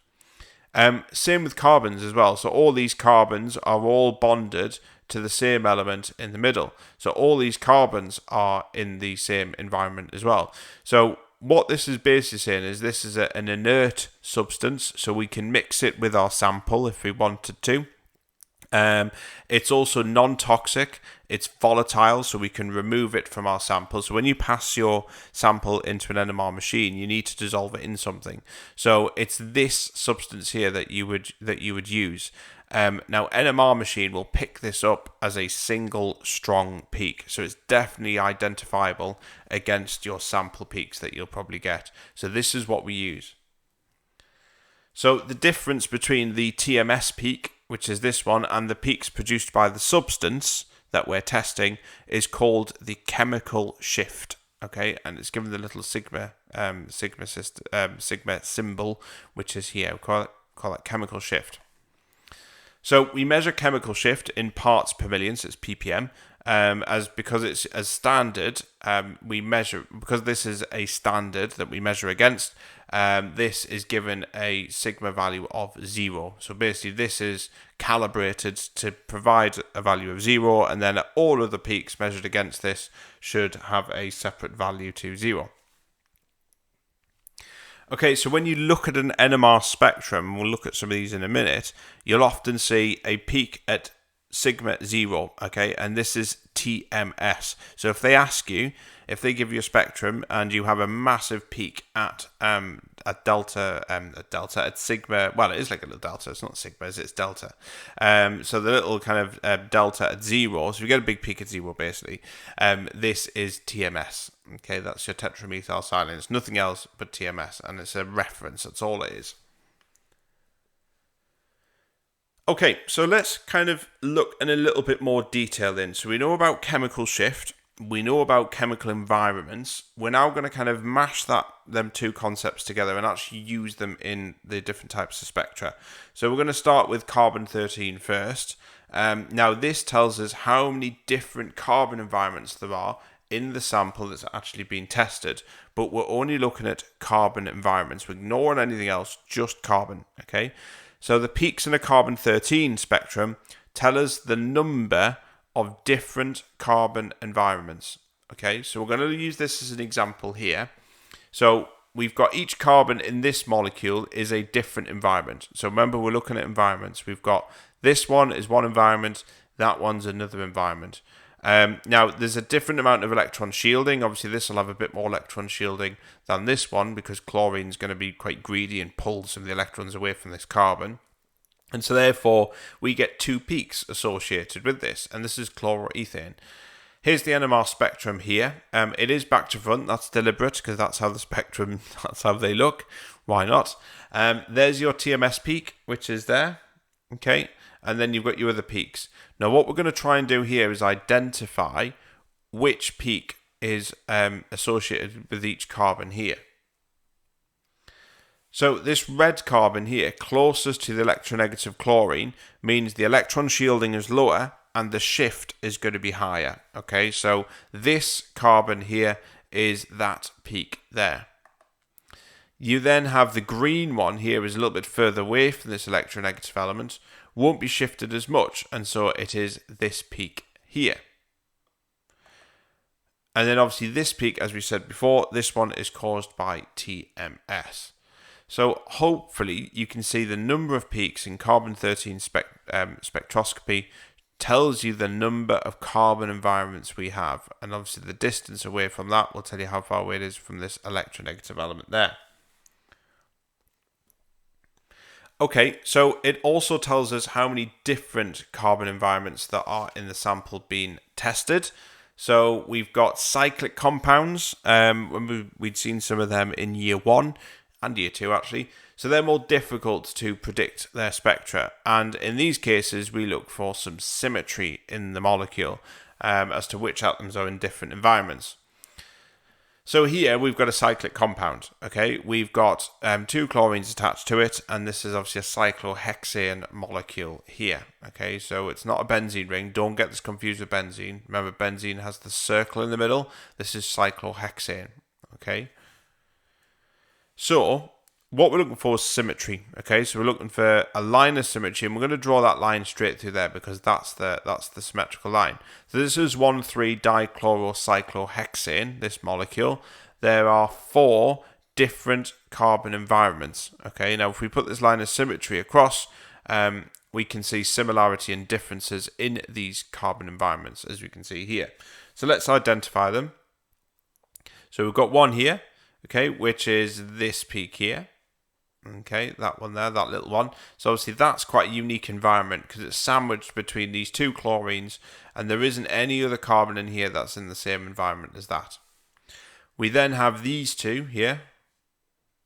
Same with carbons as well. So all these carbons are all bonded to the same element in the middle. So all these carbons are in the same environment as well. So what this is basically saying is this is an inert substance, so we can mix it with our sample if we wanted to. It's also non-toxic, it's volatile, so we can remove it from our sample. So when you pass your sample into an NMR machine, you need to dissolve it in something. So it's this substance here that you would use. Now, NMR machine will pick this up as a single strong peak, so it's definitely identifiable against your sample peaks that you'll probably get. So this is what we use. So the difference between the TMS peak, which is this one, and the peaks produced by the substance that we're testing is called the chemical shift. Okay, and it's given the little sigma symbol, which is here. We call it chemical shift. So we measure chemical shift in parts per million, so it's ppm, because it's as standard, we measure, because this is a standard that we measure against, this is given a sigma value of 0. So basically this is calibrated to provide a value of 0, and then all of the peaks measured against this should have a separate value to 0. Okay, so when you look at an NMR spectrum, and we'll look at some of these in a minute, you'll often see a peak at sigma 0, okay, and this is TMS. So if they ask you, if they give you a spectrum and you have a massive peak at delta, at sigma, well, it is like a little delta, it's not sigma, it's delta. So the little kind of delta at 0, so you get a big peak at 0 basically, this is TMS. Okay, that's your tetramethyl silane, nothing else but TMS, and it's a reference, that's all it is. Okay, so let's kind of look in a little bit more detail then. So we know about chemical shift, we know about chemical environments. We're now going to kind of mash them two concepts together and actually use them in the different types of spectra. So we're going to start with carbon-13 first. Now this tells us how many different carbon environments there are in the sample that's actually been tested, but we're only looking at carbon environments. We're ignoring anything else, just carbon, okay? So the peaks in a carbon-13 spectrum tell us the number of different carbon environments. Okay, so we're going to use this as an example here. So we've got each carbon in this molecule is a different environment. So remember, we're looking at environments. We've got this one is one environment, that one's another environment. Now, there's a different amount of electron shielding. Obviously, this will have a bit more electron shielding than this one because chlorine is going to be quite greedy and pull some of the electrons away from this carbon. And so, therefore, we get two peaks associated with this, and this is chloroethane. Here's the NMR spectrum here. It is back to front. That's deliberate because that's how the spectrum, that's how they look. Why not? There's your TMS peak, which is there. Okay. And then you've got your other peaks. Now, what we're going to try and do here is identify which peak is associated with each carbon here. So this red carbon here, closest to the electronegative chlorine, means the electron shielding is lower and the shift is going to be higher. Okay, so this carbon here is that peak there. You then have the green one here is a little bit further away from this electronegative element, won't be shifted as much, and so it is this peak here. And then obviously this peak, as we said before, this one is caused by TMS. So hopefully you can see the number of peaks in carbon-13 spectroscopy tells you the number of carbon environments we have, and obviously the distance away from that will tell you how far away it is from this electronegative element there. Okay, so it also tells us how many different carbon environments that are in the sample being tested. So we've got cyclic compounds. We'd seen some of them in year 1 and year 2 actually. So they're more difficult to predict their spectra. And in these cases, we look for some symmetry in the molecule as to which atoms are in different environments. So here we've got a cyclic compound, okay? We've got 2 chlorines attached to it, and this is obviously a cyclohexane molecule here, okay? So it's not a benzene ring. Don't get this confused with benzene. Remember, benzene has the circle in the middle. This is cyclohexane, okay? So what we're looking for is symmetry, okay? So we're looking for a line of symmetry, and we're going to draw that line straight through there because that's the symmetrical line. So this is 1,3-dichlorocyclohexane, this molecule. There are 4 different carbon environments, okay? Now, if we put this line of symmetry across, we can see similarity and differences in these carbon environments, as we can see here. So let's identify them. So we've got one here, okay, which is this peak here. Okay, that one there, that little one. So obviously that's quite a unique environment because it's sandwiched between these 2 chlorines and there isn't any other carbon in here that's in the same environment as that. We then have these 2 here.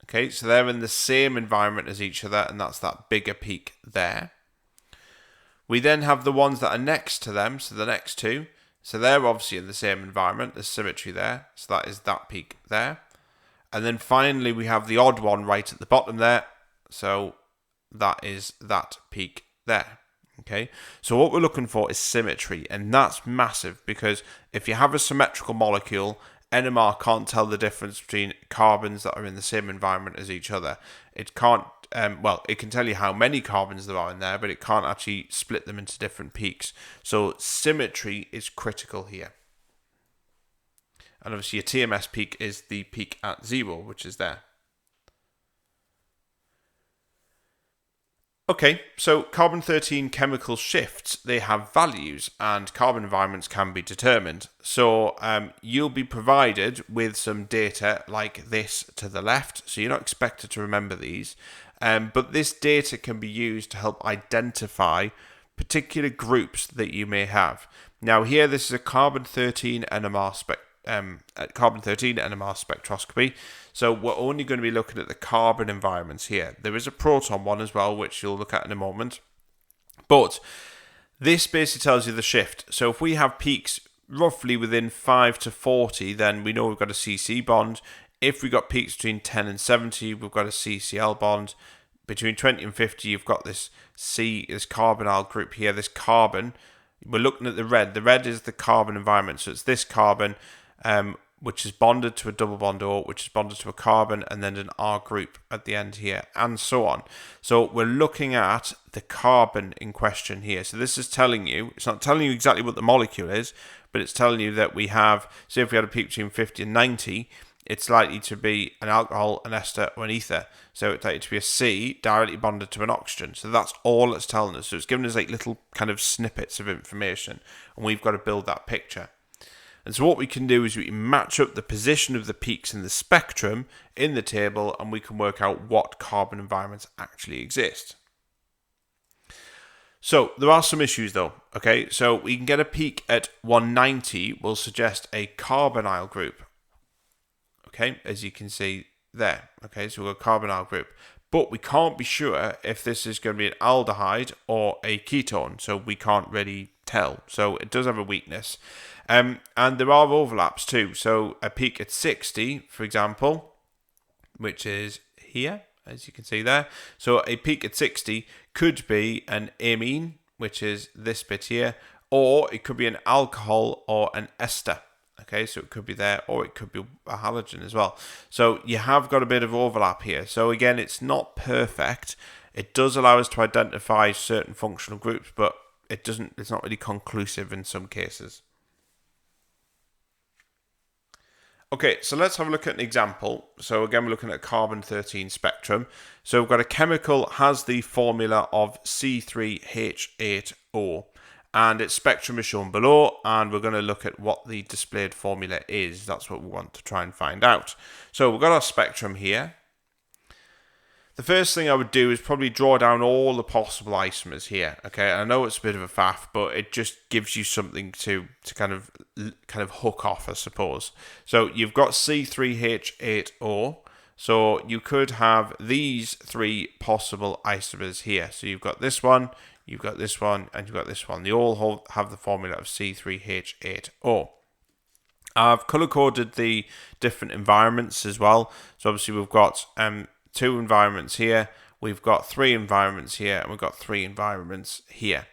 Okay, so they're in the same environment as each other, and that's that bigger peak there. We then have the ones that are next to them, so the next 2. So they're obviously in the same environment. There's symmetry there, so that is that peak there. And then finally, we have the odd one right at the bottom there. So that is that peak there. Okay, so what we're looking for is symmetry, and that's massive because if you have a symmetrical molecule, NMR can't tell the difference between carbons that are in the same environment as each other. It can't, well, it can tell you how many carbons there are in there, but it can't actually split them into different peaks. So symmetry is critical here. And obviously your TMS peak is the peak at 0, which is there. Okay, so carbon-13 chemical shifts, they have values and carbon environments can be determined. So you'll be provided with some data like this to the left, so you're not expected to remember these. But this data can be used to help identify particular groups that you may have. Now here, this is a carbon-13 NMR carbon-13 NMR spectroscopy. So we're only going to be looking at the carbon environments here. There is a proton one as well, which you'll look at in a moment. But this basically tells you the shift. So if we have peaks roughly within 5 to 40, then we know we've got a CC bond. If we've got peaks between 10 and 70, we've got a CCl bond. Between 20 and 50, you've got this carbonyl group here, this carbon. We're looking at the red. The red is the carbon environment. So it's this carbon, which is bonded to a double bond O, which is bonded to a carbon, and then an R group at the end here, and so on. So we're looking at the carbon in question here. So this is telling you, it's not telling you exactly what the molecule is, but it's telling you that we have, say if we had a peak between 50 and 90, it's likely to be an alcohol, an ester, or an ether. So it's likely to be a C directly bonded to an oxygen. So that's all it's telling us. So it's giving us like little kind of snippets of information, and we've got to build that picture. And so what we can do is we can match up the position of the peaks in the spectrum in the table, and we can work out what carbon environments actually exist. So there are some issues though, okay? So we can get a peak at 190 will suggest a carbonyl group, okay? As you can see there, okay? So we've got a carbonyl group. But we can't be sure if this is going to be an aldehyde or a ketone, so we can't really tell. So it does have a weakness. And there are overlaps too. So a peak at 60, for example, which is here, as you can see there. So a peak at 60 could be an amine, which is this bit here, or it could be an alcohol or an ester. Okay, so it could be there, or it could be a halogen as well. So you have got a bit of overlap here. So again, it's not perfect. It does allow us to identify certain functional groups, but it's not really conclusive in some cases. Okay, so let's have a look at an example. So again, we're looking at a carbon-13 spectrum. So we've got a chemical has the formula of C3H8O, and its spectrum is shown below, and we're going to look at what the displayed formula is. That's what we want to try and find out. So we've got our spectrum here. The first thing I would do is probably draw down all the possible isomers here. Okay, and I know it's a bit of a faff, but it just gives you something to kind of hook off, I suppose. So you've got C3H8O. So you could have these three possible isomers here. So you've got this one, you've got this one, and you've got this one. They all have the formula of C3H8O. I've color-coded the different environments as well. So obviously we've got 2 environments here, we've got 3 environments here, and we've got 3 environments here.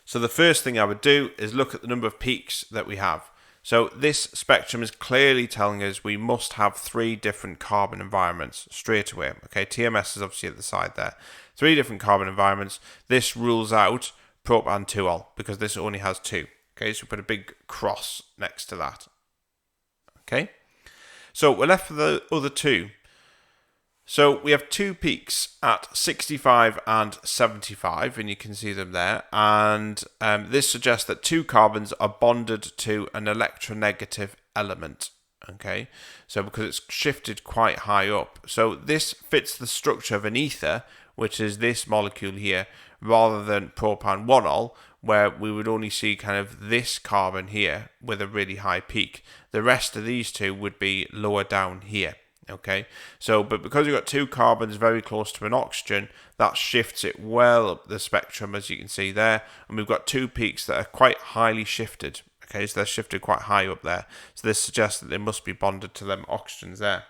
So the first thing I would do is look at the number of peaks that we have. So this spectrum is clearly telling us we must have 3 different carbon environments straight away. Okay, TMS is obviously at the side there. 3 different carbon environments. This rules out propan-2ol because this only has 2. Okay, so we put a big cross next to that. Okay, so we're left with the other 2. So we have 2 peaks at 65 and 75, and you can see them there. And this suggests that 2 carbons are bonded to an electronegative element. Okay, so because it's shifted quite high up. So this fits the structure of an ether, which is this molecule here, rather than propan-1ol, where we would only see kind of this carbon here with a really high peak. The rest of these 2 would be lower down here. Okay, so but because you've got 2 carbons very close to an oxygen, that shifts it well up the spectrum, as you can see there, and we've got 2 peaks that are quite highly shifted. Okay, so they're shifted quite high up there. So this suggests that they must be bonded to them oxygens there.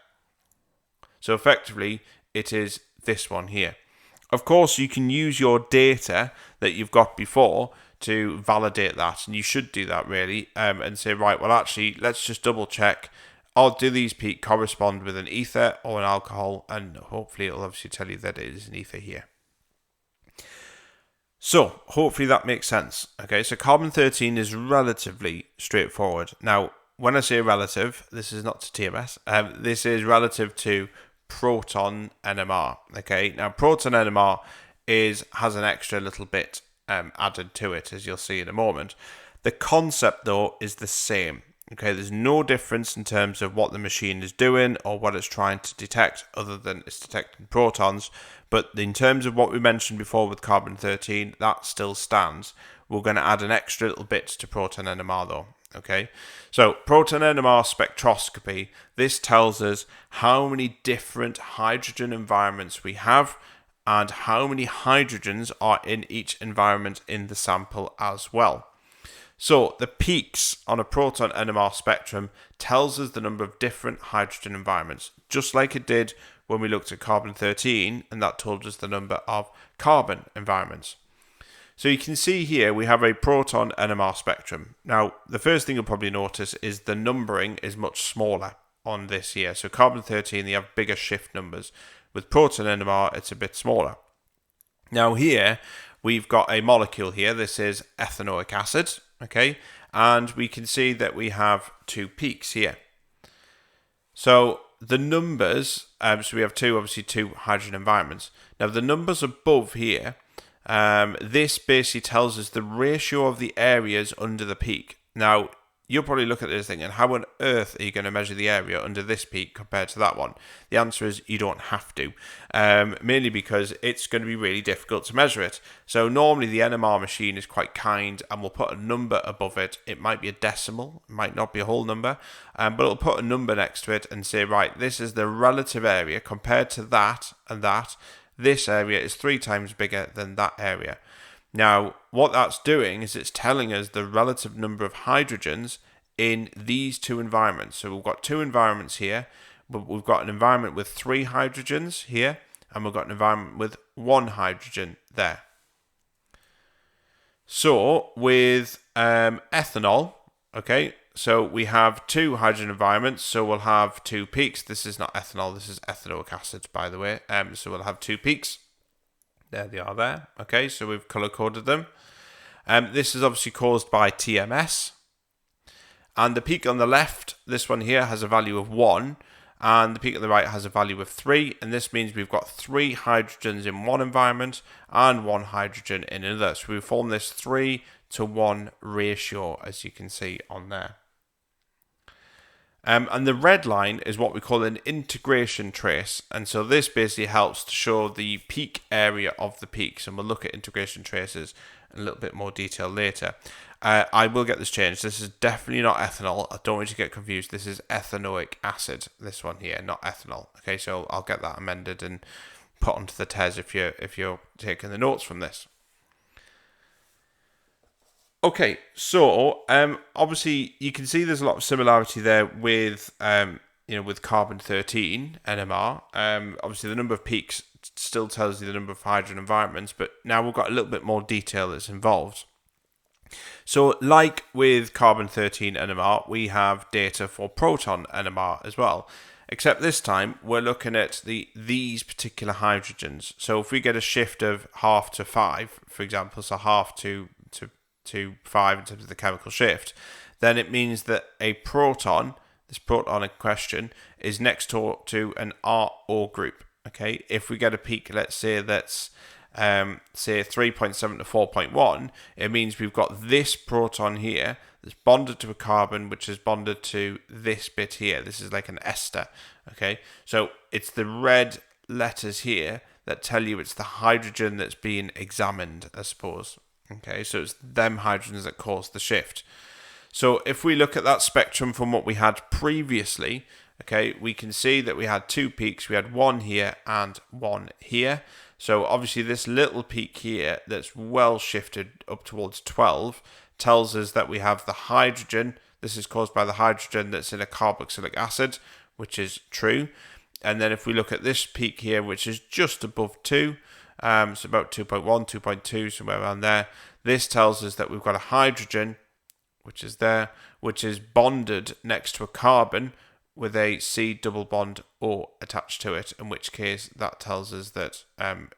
So effectively, it is this one here. Of course, you can use your data that you've got before to validate that, and you should do that really, and say, right, well actually, let's just double check. Do these peaks correspond with an ether or an alcohol? And hopefully it'll obviously tell you that it is an ether here. So hopefully that makes sense. Okay, so carbon-13 is relatively straightforward. Now, when I say relative, this is not to TMS. This is relative to Proton Nmr. Okay, now Proton Nmr has an extra little bit added to it, as you'll see in a moment. The concept, though, is the same. Okay, there's no difference in terms of what the machine is doing or what it's trying to detect, other than it's detecting protons. But in terms of what we mentioned before with carbon-13, that still stands. We're going to add an extra little bit to Proton Nmr, though. Okay, so Proton Nmr Spectroscopy, this tells us how many different hydrogen environments we have and how many hydrogens are in each environment in the sample as well. So the peaks on a Proton Nmr spectrum tells us the number of different hydrogen environments, just like it did when we looked at carbon-13, and that told us the number of carbon environments. So you can see here we have a Proton Nmr spectrum. Now, the first thing you'll probably notice is the numbering is much smaller on this here. So carbon-13, they have bigger shift numbers. With Proton Nmr, it's a bit smaller. Now here, we've got a molecule here. This is ethanoic acid, okay? And we can see that we have two peaks here. So the numbers, so we have obviously two hydrogen environments. Now the numbers above here, this basically tells us the ratio of the areas under the peak. Now, you'll probably look at this thinking, how on earth are you going to measure the area under this peak compared to that one? The answer is you don't have to, mainly because it's going to be really difficult to measure it. So normally the NMR machine is quite kind and will put a number above it. It might be a decimal, it might not be a whole number, but it'll put a number next to it and say, right, this is the relative area compared to that and that. This area is 3 times bigger than that area. Now, what that's doing is it's telling us the relative number of hydrogens in these two environments. So we've got two environments here, but we've got an environment with 3 hydrogens here, and we've got an environment with 1 hydrogen there. So with ethanol, okay, so we have 2 hydrogen environments, so we'll have 2 peaks. This is not ethanol, this is ethanoic acid, by the way. So we'll have 2 peaks. There they are there. Okay, so we've color-coded them. This is obviously caused by TMS. And the peak on the left, this one here, has a value of 1. And the peak on the right has a value of 3. And this means we've got 3 hydrogens in one environment and 1 hydrogen in another. So we form this 3-to-1 ratio, as you can see on there. And the red line is what we call an integration trace. And so this basically helps to show the peak area of the peaks. And we'll look at integration traces in a little bit more detail later. I will get this changed. This is definitely not ethanol. I don't want you to get confused. This is ethanoic acid, this one here, not ethanol. Okay, so I'll get that amended and put onto the TES if you're taking the notes from this. Okay, so obviously you can see there's a lot of similarity there with with carbon-13 NMR. Obviously the number of peaks still tells you the number of hydrogen environments, but now we've got a little bit more detail that's involved. So like with carbon-13 NMR, we have data for Proton Nmr as well, except this time we're looking at these particular hydrogens. So if we get a shift of half to 5, for example, so half to 5 in terms of the chemical shift, then it means that a proton, this proton in question, is next to an RO group. Okay, if we get a peak, let's say that's say 3.7 to 4.1, it means we've got this proton here that's bonded to a carbon, which is bonded to this bit here. This is like an ester. Okay, so it's the red letters here that tell you it's the hydrogen that's being examined, I suppose. Okay, so it's them hydrogens that cause the shift. So if we look at that spectrum from what we had previously, okay, we can see that we had 2 peaks. We had 1 here and 1 here. So obviously this little peak here that's well shifted up towards 12 tells us that we have the hydrogen. This is caused by the hydrogen that's in a carboxylic acid, which is true. And then if we look at this peak here, which is just above 2, so about 2.1, 2.2, somewhere around there. This tells us that we've got a hydrogen, which is there, which is bonded next to a carbon with a C double bond O attached to it, in which case that tells us that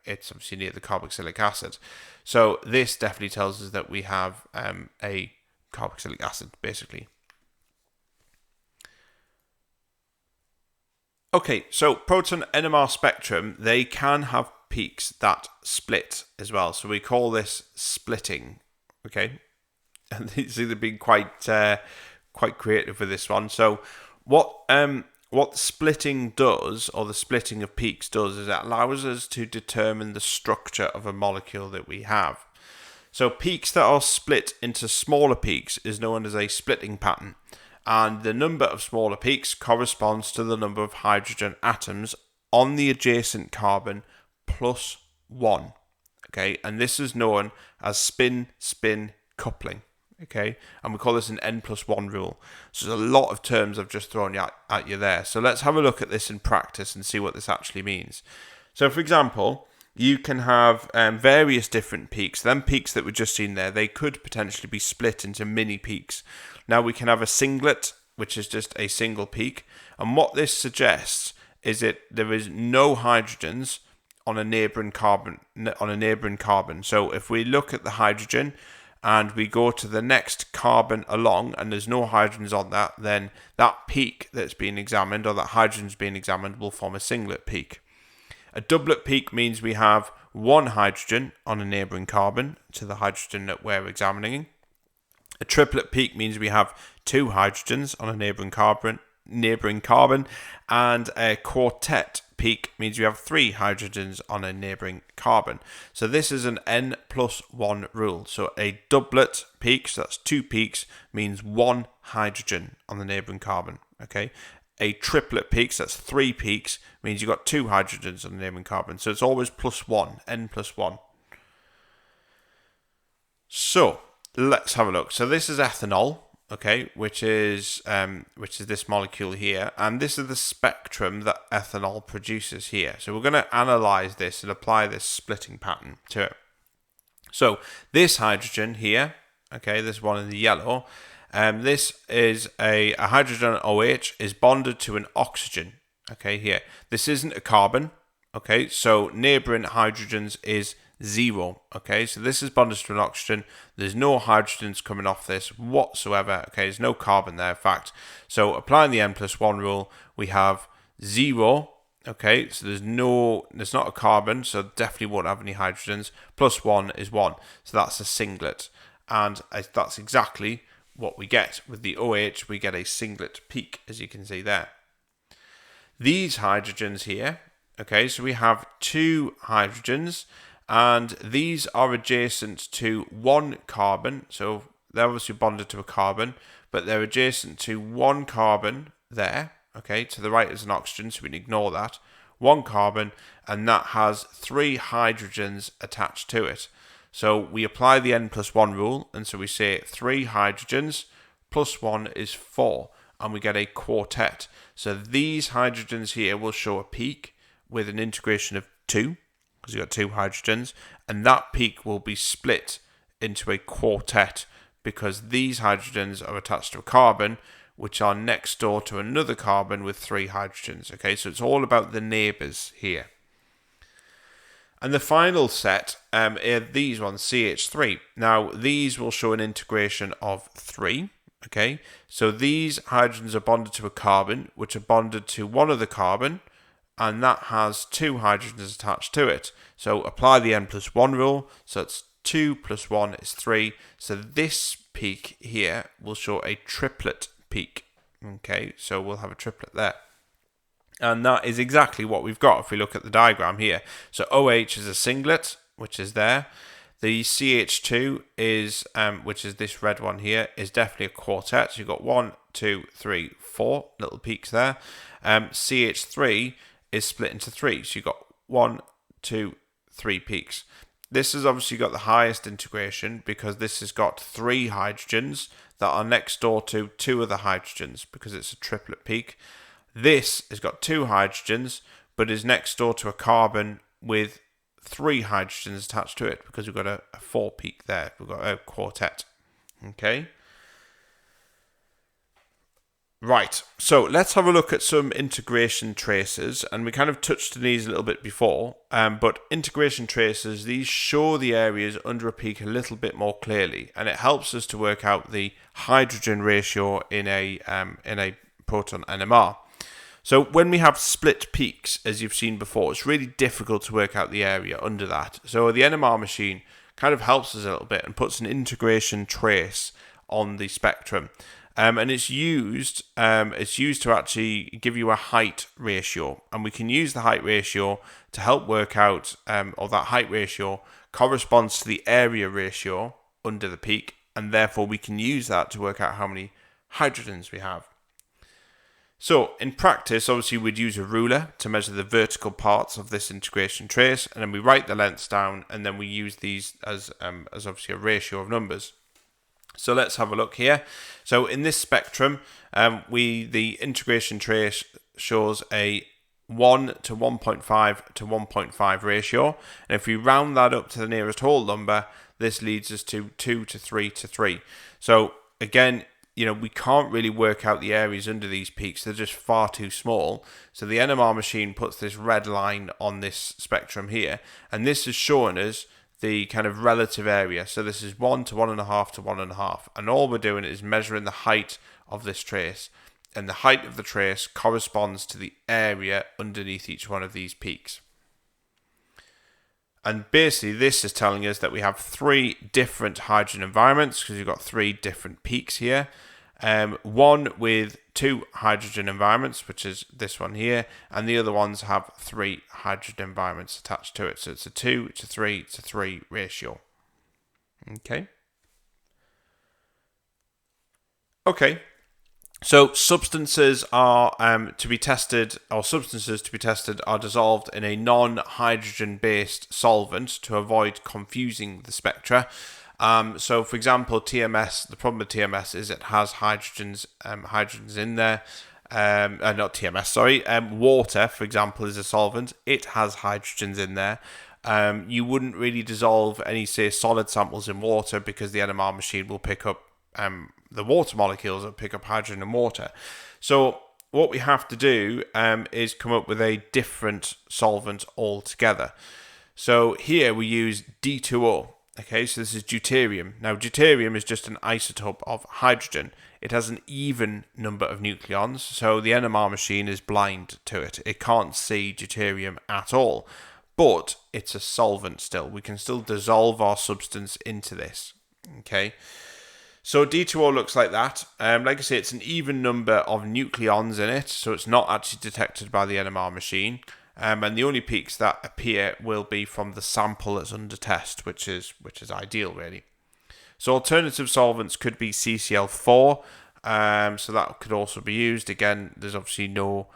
it's obviously near the carboxylic acid. So this definitely tells us that we have a carboxylic acid, basically. Okay, so Proton Nmr Spectrum, they can have peaks that split as well. So we call this splitting, okay? And they've been quite creative with this one. So what splitting does, or the splitting of peaks does, is it allows us to determine the structure of a molecule that we have. So peaks that are split into smaller peaks is known as a splitting pattern. And the number of smaller peaks corresponds to the number of hydrogen atoms on the adjacent carbon plus 1. Okay, and this is known as spin-spin coupling. Okay, and we call this an n+1 rule. So there's a lot of terms I've just thrown at you there. So let's have a look at this in practice and see what this actually means. So for example, you can have various different peaks. Them peaks that we've just seen there, they could potentially be split into mini peaks. Now we can have a singlet, which is just a single peak. And what this suggests is that there is no hydrogens on a neighboring carbon. So if we look at the hydrogen and we go to the next carbon along and there's no hydrogens on that, then that peak that's being examined, or that hydrogen's being examined, will form a singlet peak. A doublet peak means we have one hydrogen on a neighboring carbon to the hydrogen that we're examining. A triplet peak means we have two hydrogens on a neighboring carbon, and a quartet peak means we have three hydrogens on a neighboring carbon. So this is an n+1 rule. So a doublet peak, so that's two peaks, means one hydrogen on the neighboring carbon. Okay. A triplet peak, so that's three peaks, means you've got two hydrogens on the neighboring carbon. So it's always +1, n+1. So let's have a look. So this is ethanol, okay, which is this molecule here, and this is the spectrum that ethanol produces here. So we're going to analyze this and apply this splitting pattern to it. So this hydrogen here, okay, this one in the yellow, this is a hydrogen OH is bonded to an oxygen, okay, here. This isn't a carbon, okay, so neighboring hydrogens is 0, okay, so this is bonded to an oxygen. There's no hydrogens coming off this whatsoever, okay, there's no carbon there, in fact. So applying the n+1 rule, we have 0, okay, so there's not a carbon, so definitely won't have any hydrogens. +1 is 1, so that's a singlet, and that's exactly what we get with the OH. We get a singlet peak, as you can see there. These hydrogens here, okay, so we have two hydrogens, and these are adjacent to one carbon, so they're obviously bonded to a carbon, but they're adjacent to one carbon there, okay, to the right is an oxygen, so we can ignore that, one carbon, and that has three hydrogens attached to it. So we apply the n+1 rule, and so we say 3 hydrogens plus 1 is 4, and we get a quartet. So these hydrogens here will show a peak with an integration of 2, because you've got 2 hydrogens, and that peak will be split into a quartet because these hydrogens are attached to a carbon which are next door to another carbon with 3 hydrogens. Okay, so it's all about the neighbours here. And the final set are these ones, CH3. Now, these will show an integration of 3. Okay, so these hydrogens are bonded to a carbon, which are bonded to one other carbon, and that has 2 hydrogens attached to it. So apply the n+1 rule, so it's 2 plus 1 is 3. So this peak here will show a triplet peak. Okay, so we'll have a triplet there. And that is exactly what we've got if we look at the diagram here. So OH is a singlet, which is there. The CH2 is, which is this red one here, is definitely a quartet. So you've got 1, 2, 3, 4 little peaks there. CH3 is split into 3. So you've got 1, 2, 3 peaks. This has obviously got the highest integration because this has got 3 hydrogens that are next door to 2 other hydrogens because it's a triplet peak. This has got 2 hydrogens but is next door to a carbon with 3 hydrogens attached to it because we've got a 4 peak there. We've got a quartet. Okay. Right, so let's have a look at some integration traces, and we kind of touched on these a little bit before, but integration traces, these show the areas under a peak a little bit more clearly, and it helps us to work out the hydrogen ratio in a proton NMR. So when we have split peaks, as you've seen before, it's really difficult to work out the area under that. So the NMR machine kind of helps us a little bit and puts an integration trace on the spectrum. And it's used to actually give you a height ratio, and we can use the height ratio to help work out, or that height ratio corresponds to the area ratio under the peak, and therefore we can use that to work out how many hydrogens we have. So in practice, obviously we'd use a ruler to measure the vertical parts of this integration trace, and then we write the lengths down, and then we use these as obviously a ratio of numbers. So let's have a look here. So in this spectrum, the integration trace shows a 1 to 1.5 to 1.5 ratio. And if we round that up to the nearest whole number, this leads us to 2 to 3 to 3. So again, we can't really work out the areas under these peaks. They're just far too small. So the NMR machine puts this red line on this spectrum here. And this is showing us the kind of relative area. So this is 1 to 1.5 to 1.5. And all we're doing is measuring the height of this trace. And the height of the trace corresponds to the area underneath each one of these peaks. And basically this is telling us that we have 3 different hydrogen environments, because you've got 3 different peaks here. One with 2 hydrogen environments, which is this one here, and the other ones have 3 hydrogen environments attached to it. So it's a 2 to 3 to 3 ratio. Okay. So substances are to be tested are dissolved in a non-hydrogen based solvent to avoid confusing the spectra. So for example, TMS, the problem with TMS is it has hydrogens in there. Not TMS, sorry. Water, for example, is a solvent. It has hydrogens in there. You wouldn't really dissolve any, say, solid samples in water, because the NMR machine will pick up the water molecules that pick up hydrogen and water. So what we have to do is come up with a different solvent altogether. So here we use D2O. Okay, so this is deuterium. Now, deuterium is just an isotope of hydrogen. It has an even number of nucleons, so the NMR machine is blind to it. It can't see deuterium at all, but it's a solvent still. We can still dissolve our substance into this. Okay, so D2O looks like that. Like I say, it's an even number of nucleons in it, so it's not actually detected by the NMR machine. And the only peaks that appear will be from the sample that's under test, which is ideal, really. So alternative solvents could be CCl4, so that could also be used. Again, there's obviously no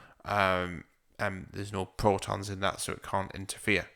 protons in that, so it can't interfere.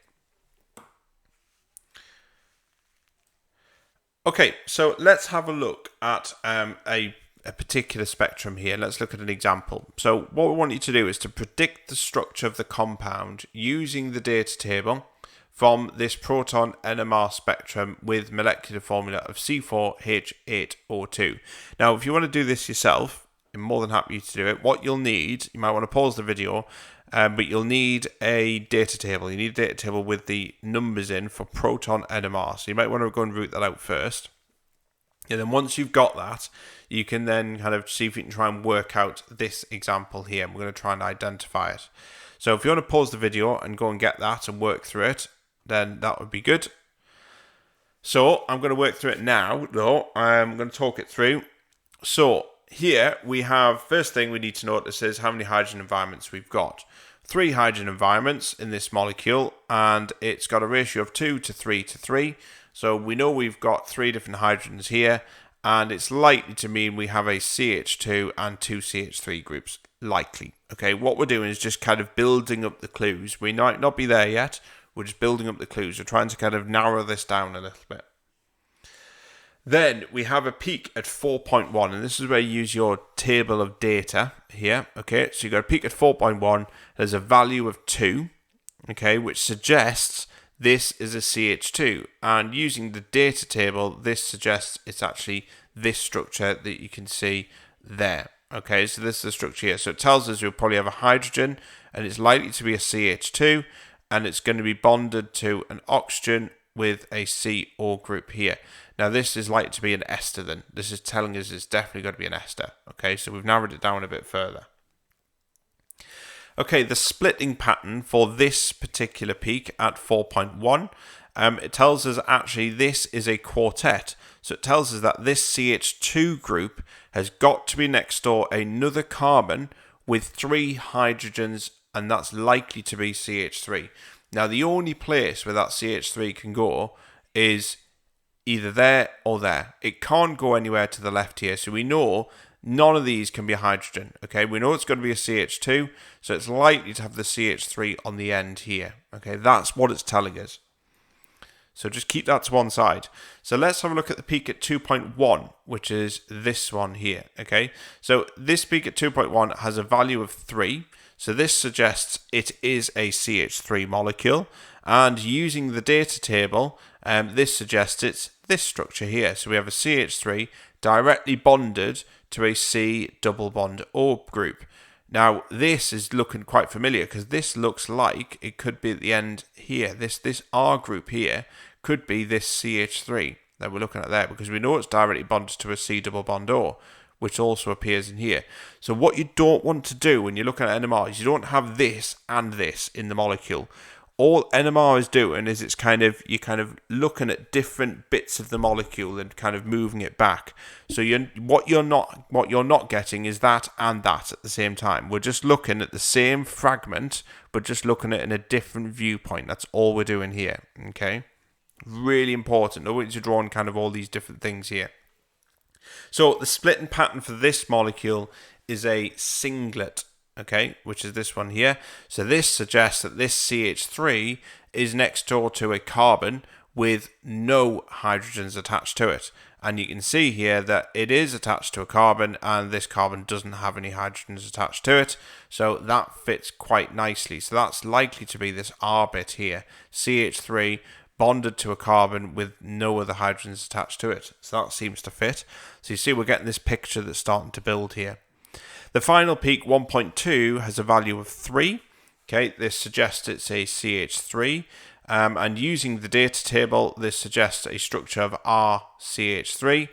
Okay, so let's have a look at a particular spectrum here. Let's look at an example. So what we want you to do is to predict the structure of the compound using the data table from this Proton Nmr spectrum with molecular formula of C4H8O2. Now, if you want to do this yourself, I'm more than happy to do it. What you'll need, you might want to pause the video, but you'll need a data table. You need a data table with the numbers in for Proton Nmr. So you might want to go and root that out first. And then once you've got that, you can then kind of see if you can try and work out this example here. And we're going to try and identify it. So if you want to pause the video and go and get that and work through it, then that would be good. So I'm going to work through it now, though. I'm going to talk it through. So here we have, first thing we need to notice is how many hydrogen environments we've got. 3 hydrogen environments in this molecule, and it's got a ratio of 2 to 3 to 3. So we know we've got 3 different hydrogens here, and it's likely to mean we have a CH2 and 2 CH3 groups, likely. Okay, what we're doing is just kind of building up the clues. We might not be there yet, we're just building up the clues. We're trying to kind of narrow this down a little bit. Then we have a peak at 4.1, and this is where you use your table of data here. Okay, so you've got a peak at 4.1, there's a value of 2, okay, which suggests this is a CH2, and using the data table, this suggests it's actually this structure that you can see there. Okay, so this is the structure here. So it tells us you'll probably have a hydrogen, and it's likely to be a CH2, and it's going to be bonded to an oxygen with a CO group here. Now this is likely to be an ester then. This is telling us it's definitely going to be an ester. Okay, so we've narrowed it down a bit further. Okay, the splitting pattern for this particular peak at 4.1, it tells us actually this is a quartet. So it tells us that this CH2 group has got to be next door another carbon with 3 hydrogens, and that's likely to be CH3. Now the only place where that CH3 can go is either there or there. It can't go anywhere to the left here, so we know none of these can be a hydrogen. Okay, we know it's going to be a CH2, so it's likely to have the CH3 on the end here. Okay, that's what it's telling us. So just keep that to one side. So let's have a look at the peak at 2.1, which is this one here. Okay, so this peak at 2.1 has a value of 3. So this suggests it is a CH3 molecule. And using the data table, this suggests it's this structure here. So we have a CH3 directly bonded to a C double bond O group. Now this is looking quite familiar because this looks like it could be at the end here. This R group here could be this CH3 that we're looking at there, because we know it's directly bonded to a C double bond O, which also appears in here. So what you don't want to do when you're looking at NMR is you don't have this and this in the molecule. All NMR is doing is you're kind of looking at different bits of the molecule and kind of moving it back. So what you're not getting is that and that at the same time. We're just looking at the same fragment, but just looking at it in a different viewpoint. That's all we're doing here. Okay, really important. I want you to draw on kind of all these different things here. So the splitting pattern for this molecule is a singlet. Okay, which is this one here. So this suggests that this CH3 is next door to a carbon with no hydrogens attached to it. And you can see here that it is attached to a carbon, and this carbon doesn't have any hydrogens attached to it. So that fits quite nicely. So that's likely to be this R bit here, CH3 bonded to a carbon with no other hydrogens attached to it. So that seems to fit. So you see we're getting this picture that's starting to build here. The final peak, 1.2, has a value of 3. Okay, this suggests it's a CH3. And using the data table, this suggests a structure of RCH3.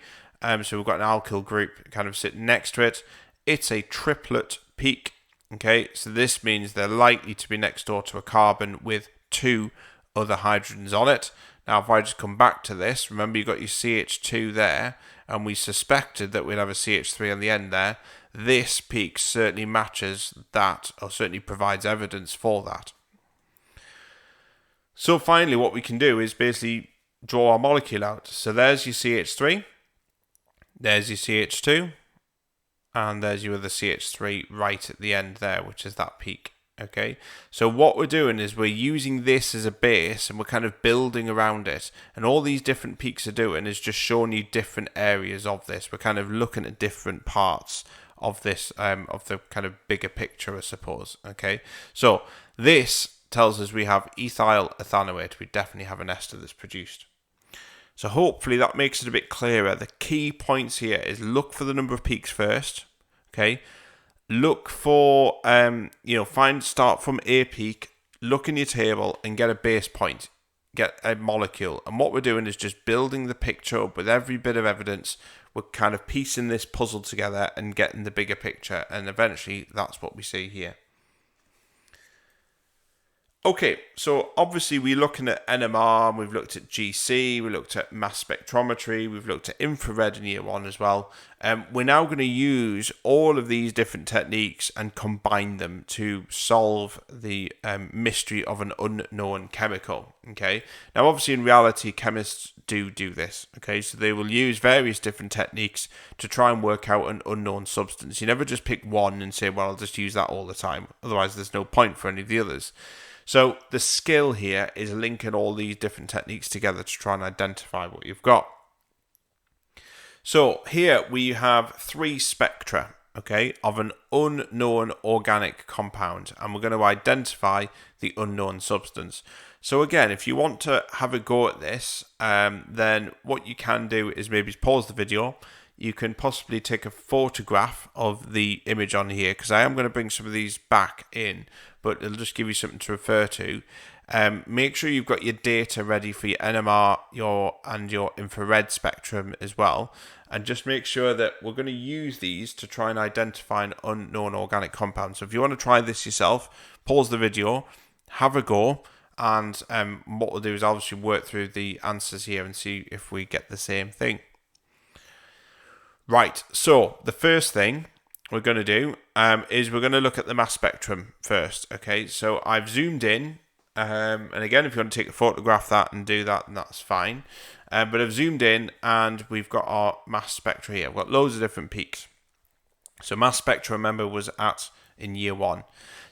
So we've got an alkyl group kind of sitting next to it. It's a triplet peak. Okay, so this means they're likely to be next door to a carbon with 2 other hydrogens on it. Now, if I just come back to this, remember you've got your CH2 there, and we suspected that we'd have a CH3 on the end there. This peak certainly matches that, or certainly provides evidence for that. So finally, what we can do is basically draw our molecule out. So there's your CH3, there's your CH2, and there's your other CH3 right at the end there, which is that peak. Okay, so what we're doing is we're using this as a base, and we're kind of building around it, and all these different peaks are doing is just showing you different areas of this. We're kind of looking at different parts of this, of the kind of bigger picture, I suppose. Okay, so this tells us we have ethyl ethanoate. We definitely have an ester that's produced. So hopefully that makes it a bit clearer. The key points here is look for the number of peaks first. Okay, look for start from a peak, look in your table and get a base point, get a molecule. And what we're doing is just building the picture up with every bit of evidence. We're kind of piecing this puzzle together and getting the bigger picture, and eventually that's what we see here. Okay, so obviously we're looking at NMR, and we've looked at GC, we looked at mass spectrometry, we've looked at infrared in year 1 as well. We're now going to use all of these different techniques and combine them to solve the mystery of an unknown chemical. Okay, now obviously in reality chemists do this. Okay, so they will use various different techniques to try and work out an unknown substance. You never just pick one and say, well, I'll just use that all the time. Otherwise there's no point for any of the others. So the skill here is linking all these different techniques together to try and identify what you've got. So here we have 3 spectra. okay, of an unknown organic compound, and we're going to identify the unknown substance. So again, if you want to have a go at this, then what you can do is maybe pause the video. You can possibly take a photograph of the image on here, because I am going to bring some of these back in, but it'll just give you something to refer to. Make sure you've got your data ready for your NMR and your infrared spectrum as well, and just make sure that we're going to use these to try and identify an unknown organic compound. So if you want to try this yourself, pause the video, have a go, and what we'll do is obviously work through the answers here and see if we get the same thing. Right, so the first thing we're going to do is we're going to look at the mass spectrum first. Okay, so I've zoomed in, and again, if you want to take a photograph of that and do that, then that's fine. But I've zoomed in and we've got our mass spectra here. We've got loads of different peaks. So mass spectra, remember, was in year 1.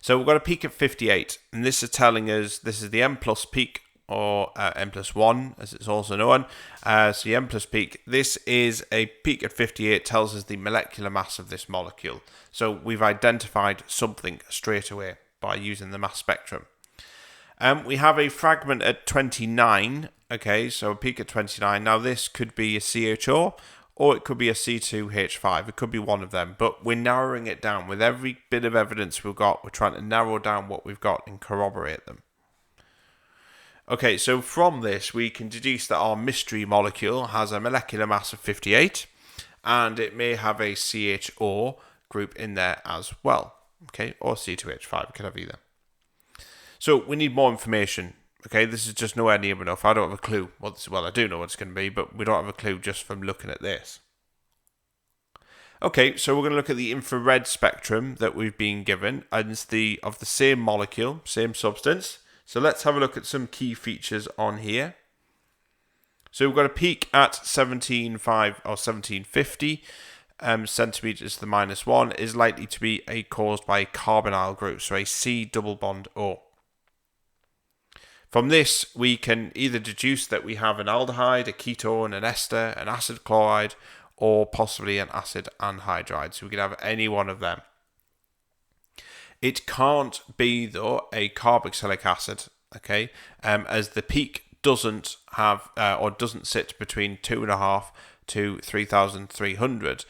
So we've got a peak at 58, and this is telling us this is the M plus peak, or M plus 1 as it's also known. So the M plus peak, this is a peak at 58, tells us the molecular mass of this molecule. So we've identified something straight away by using the mass spectrum. We have a fragment at 29, okay, so a peak at 29. Now this could be a CHO, or it could be a C2H5. It could be one of them, but we're narrowing it down. With every bit of evidence we've got, we're trying to narrow down what we've got and corroborate them. Okay, so from this, we can deduce that our mystery molecule has a molecular mass of 58, and it may have a CHO group in there as well, okay, or C2H5, could have either. So we need more information. Okay, this is just nowhere near enough. I don't have a clue what this, well, I do know what it's going to be, but we don't have a clue just from looking at this. Okay, so we're going to look at the infrared spectrum that we've been given, and it's of the same molecule, same substance. So let's have a look at some key features on here. So we've got a peak at 17.5 or 1750 centimeters to the -1 is likely to be caused by a carbonyl group, so a C double bond O. From this, we can either deduce that we have an aldehyde, a ketone, an ester, an acid chloride, or possibly an acid anhydride. So we could have any one of them. It can't be, though, a carboxylic acid, okay, as the peak doesn't have or doesn't sit between 2.5 to 3,300.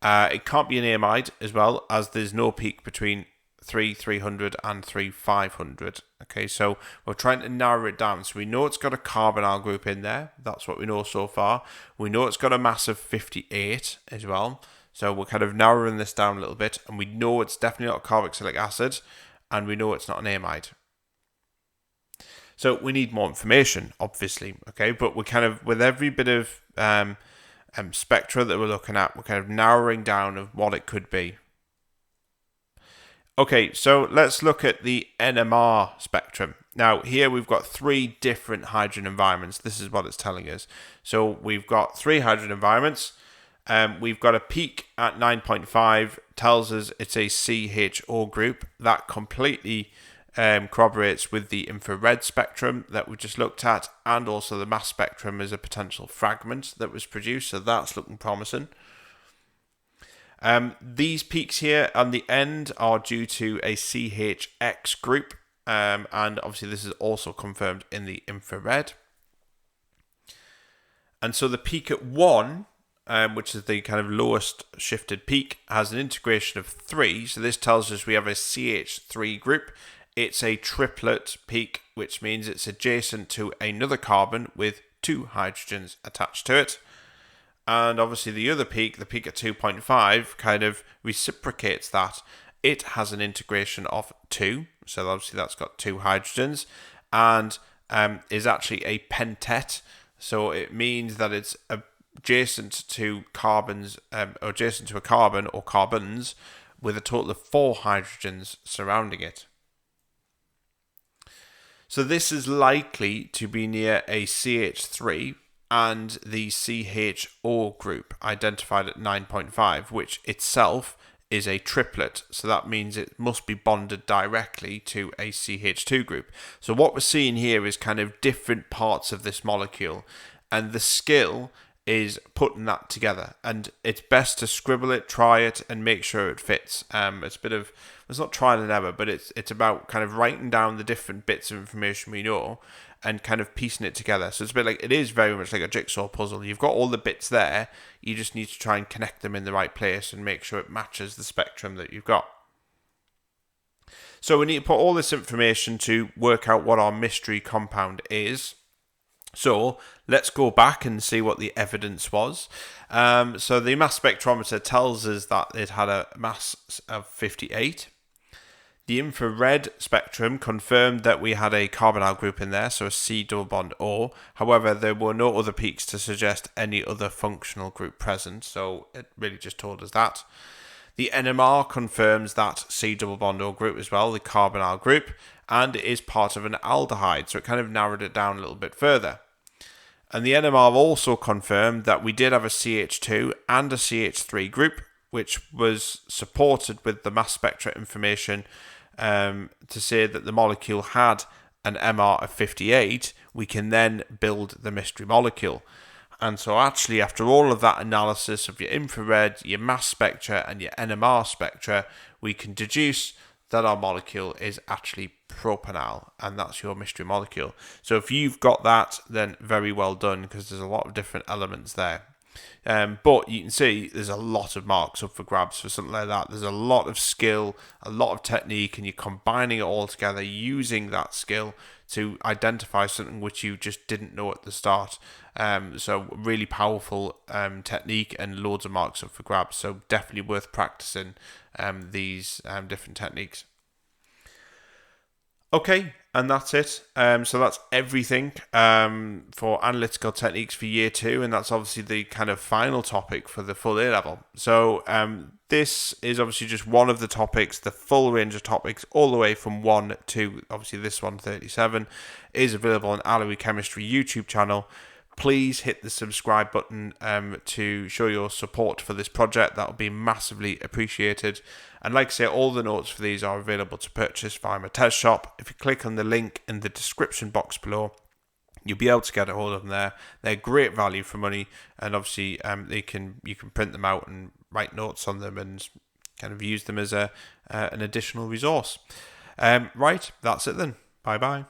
It can't be an amide as well, as there's no peak between 3,300 and 3,500. Okay, so we're trying to narrow it down. So we know it's got a carbonyl group in there. That's what we know so far. We know it's got a mass of 58 as well. So we're kind of narrowing this down a little bit, and we know it's definitely not a carboxylic acid, and we know it's not an amide. So we need more information, obviously, okay? But we're kind of, with every bit of spectra that we're looking at, we're kind of narrowing down of what it could be. Okay, so let's look at the NMR spectrum. Now, here we've got 3 different hydrogen environments. This is what it's telling us. So we've got 3 hydrogen environments. We've got a peak at 9.5, tells us it's a CHO group. That completely corroborates with the infrared spectrum that we just looked at, and also the mass spectrum is a potential fragment that was produced, so that's looking promising. These peaks here on the end are due to a CHX group, and obviously this is also confirmed in the infrared. And so the peak at 1, which is the kind of lowest shifted peak, has an integration of 3. So this tells us we have a CH3 group. It's a triplet peak, which means it's adjacent to another carbon with 2 hydrogens attached to it. And obviously the other peak, the peak at 2.5, kind of reciprocates that. It has an integration of 2, so obviously that's got 2 hydrogens, and is actually a pentet. So it means that it's adjacent to carbons, or adjacent to a carbon or carbons, with a total of 4 hydrogens surrounding it. So this is likely to be near a CH3 and the CHO group identified at 9.5, which itself is a triplet. So that means it must be bonded directly to a CH2 group. So what we're seeing here is kind of different parts of this molecule, and the skill is putting that together, and it's best to scribble it, try it, and make sure it fits. It's a bit of, it's not trial and error, but it's about kind of writing down the different bits of information we know and kind of piecing it together. So it's a bit like, it is very much like a jigsaw puzzle. You've got all the bits there, you just need to try and connect them in the right place and make sure it matches the spectrum that you've got. So we need to put all this information to work out what our mystery compound is. So let's go back and see what the evidence was. So the mass spectrometer tells us that it had a mass of 58. The infrared spectrum confirmed that we had a carbonyl group in there, so a C double bond O. However, there were no other peaks to suggest any other functional group present, so it really just told us that. The NMR confirms that C double bond O group as well, the carbonyl group, and it is part of an aldehyde, so it kind of narrowed it down a little bit further. And the NMR also confirmed that we did have a CH2 and a CH3 group, which was supported with the mass spectra information to say that the molecule had an MR of 58. We can then build the mystery molecule. And so actually, after all of that analysis of your infrared, your mass spectra, and your NMR spectra, we can deduce that our molecule is actually propanol, and that's your mystery molecule. So if you've got that, then very well done, because there's a lot of different elements there. But you can see there's a lot of marks up for grabs for something like that. There's a lot of skill, a lot of technique, and you're combining it all together using that skill to identify something which you just didn't know at the start. So really powerful technique, and loads of marks up for grabs. So definitely worth practicing these different techniques. Okay, and that's it. So that's everything for analytical techniques for year 2, and that's obviously the kind of final topic for the full A level. So this is obviously just one of the topics. The full range of topics, all the way from 1 to obviously this one, 37, is available on Allery Chemistry YouTube channel. Please hit the subscribe button to show your support for this project. That would be massively appreciated. And like I say, all the notes for these are available to purchase via my test shop. If you click on the link in the description box below, you'll be able to get a hold of them there. They're great value for money, and obviously you can print them out and write notes on them and kind of use them as an additional resource. Right, that's it then. Bye bye.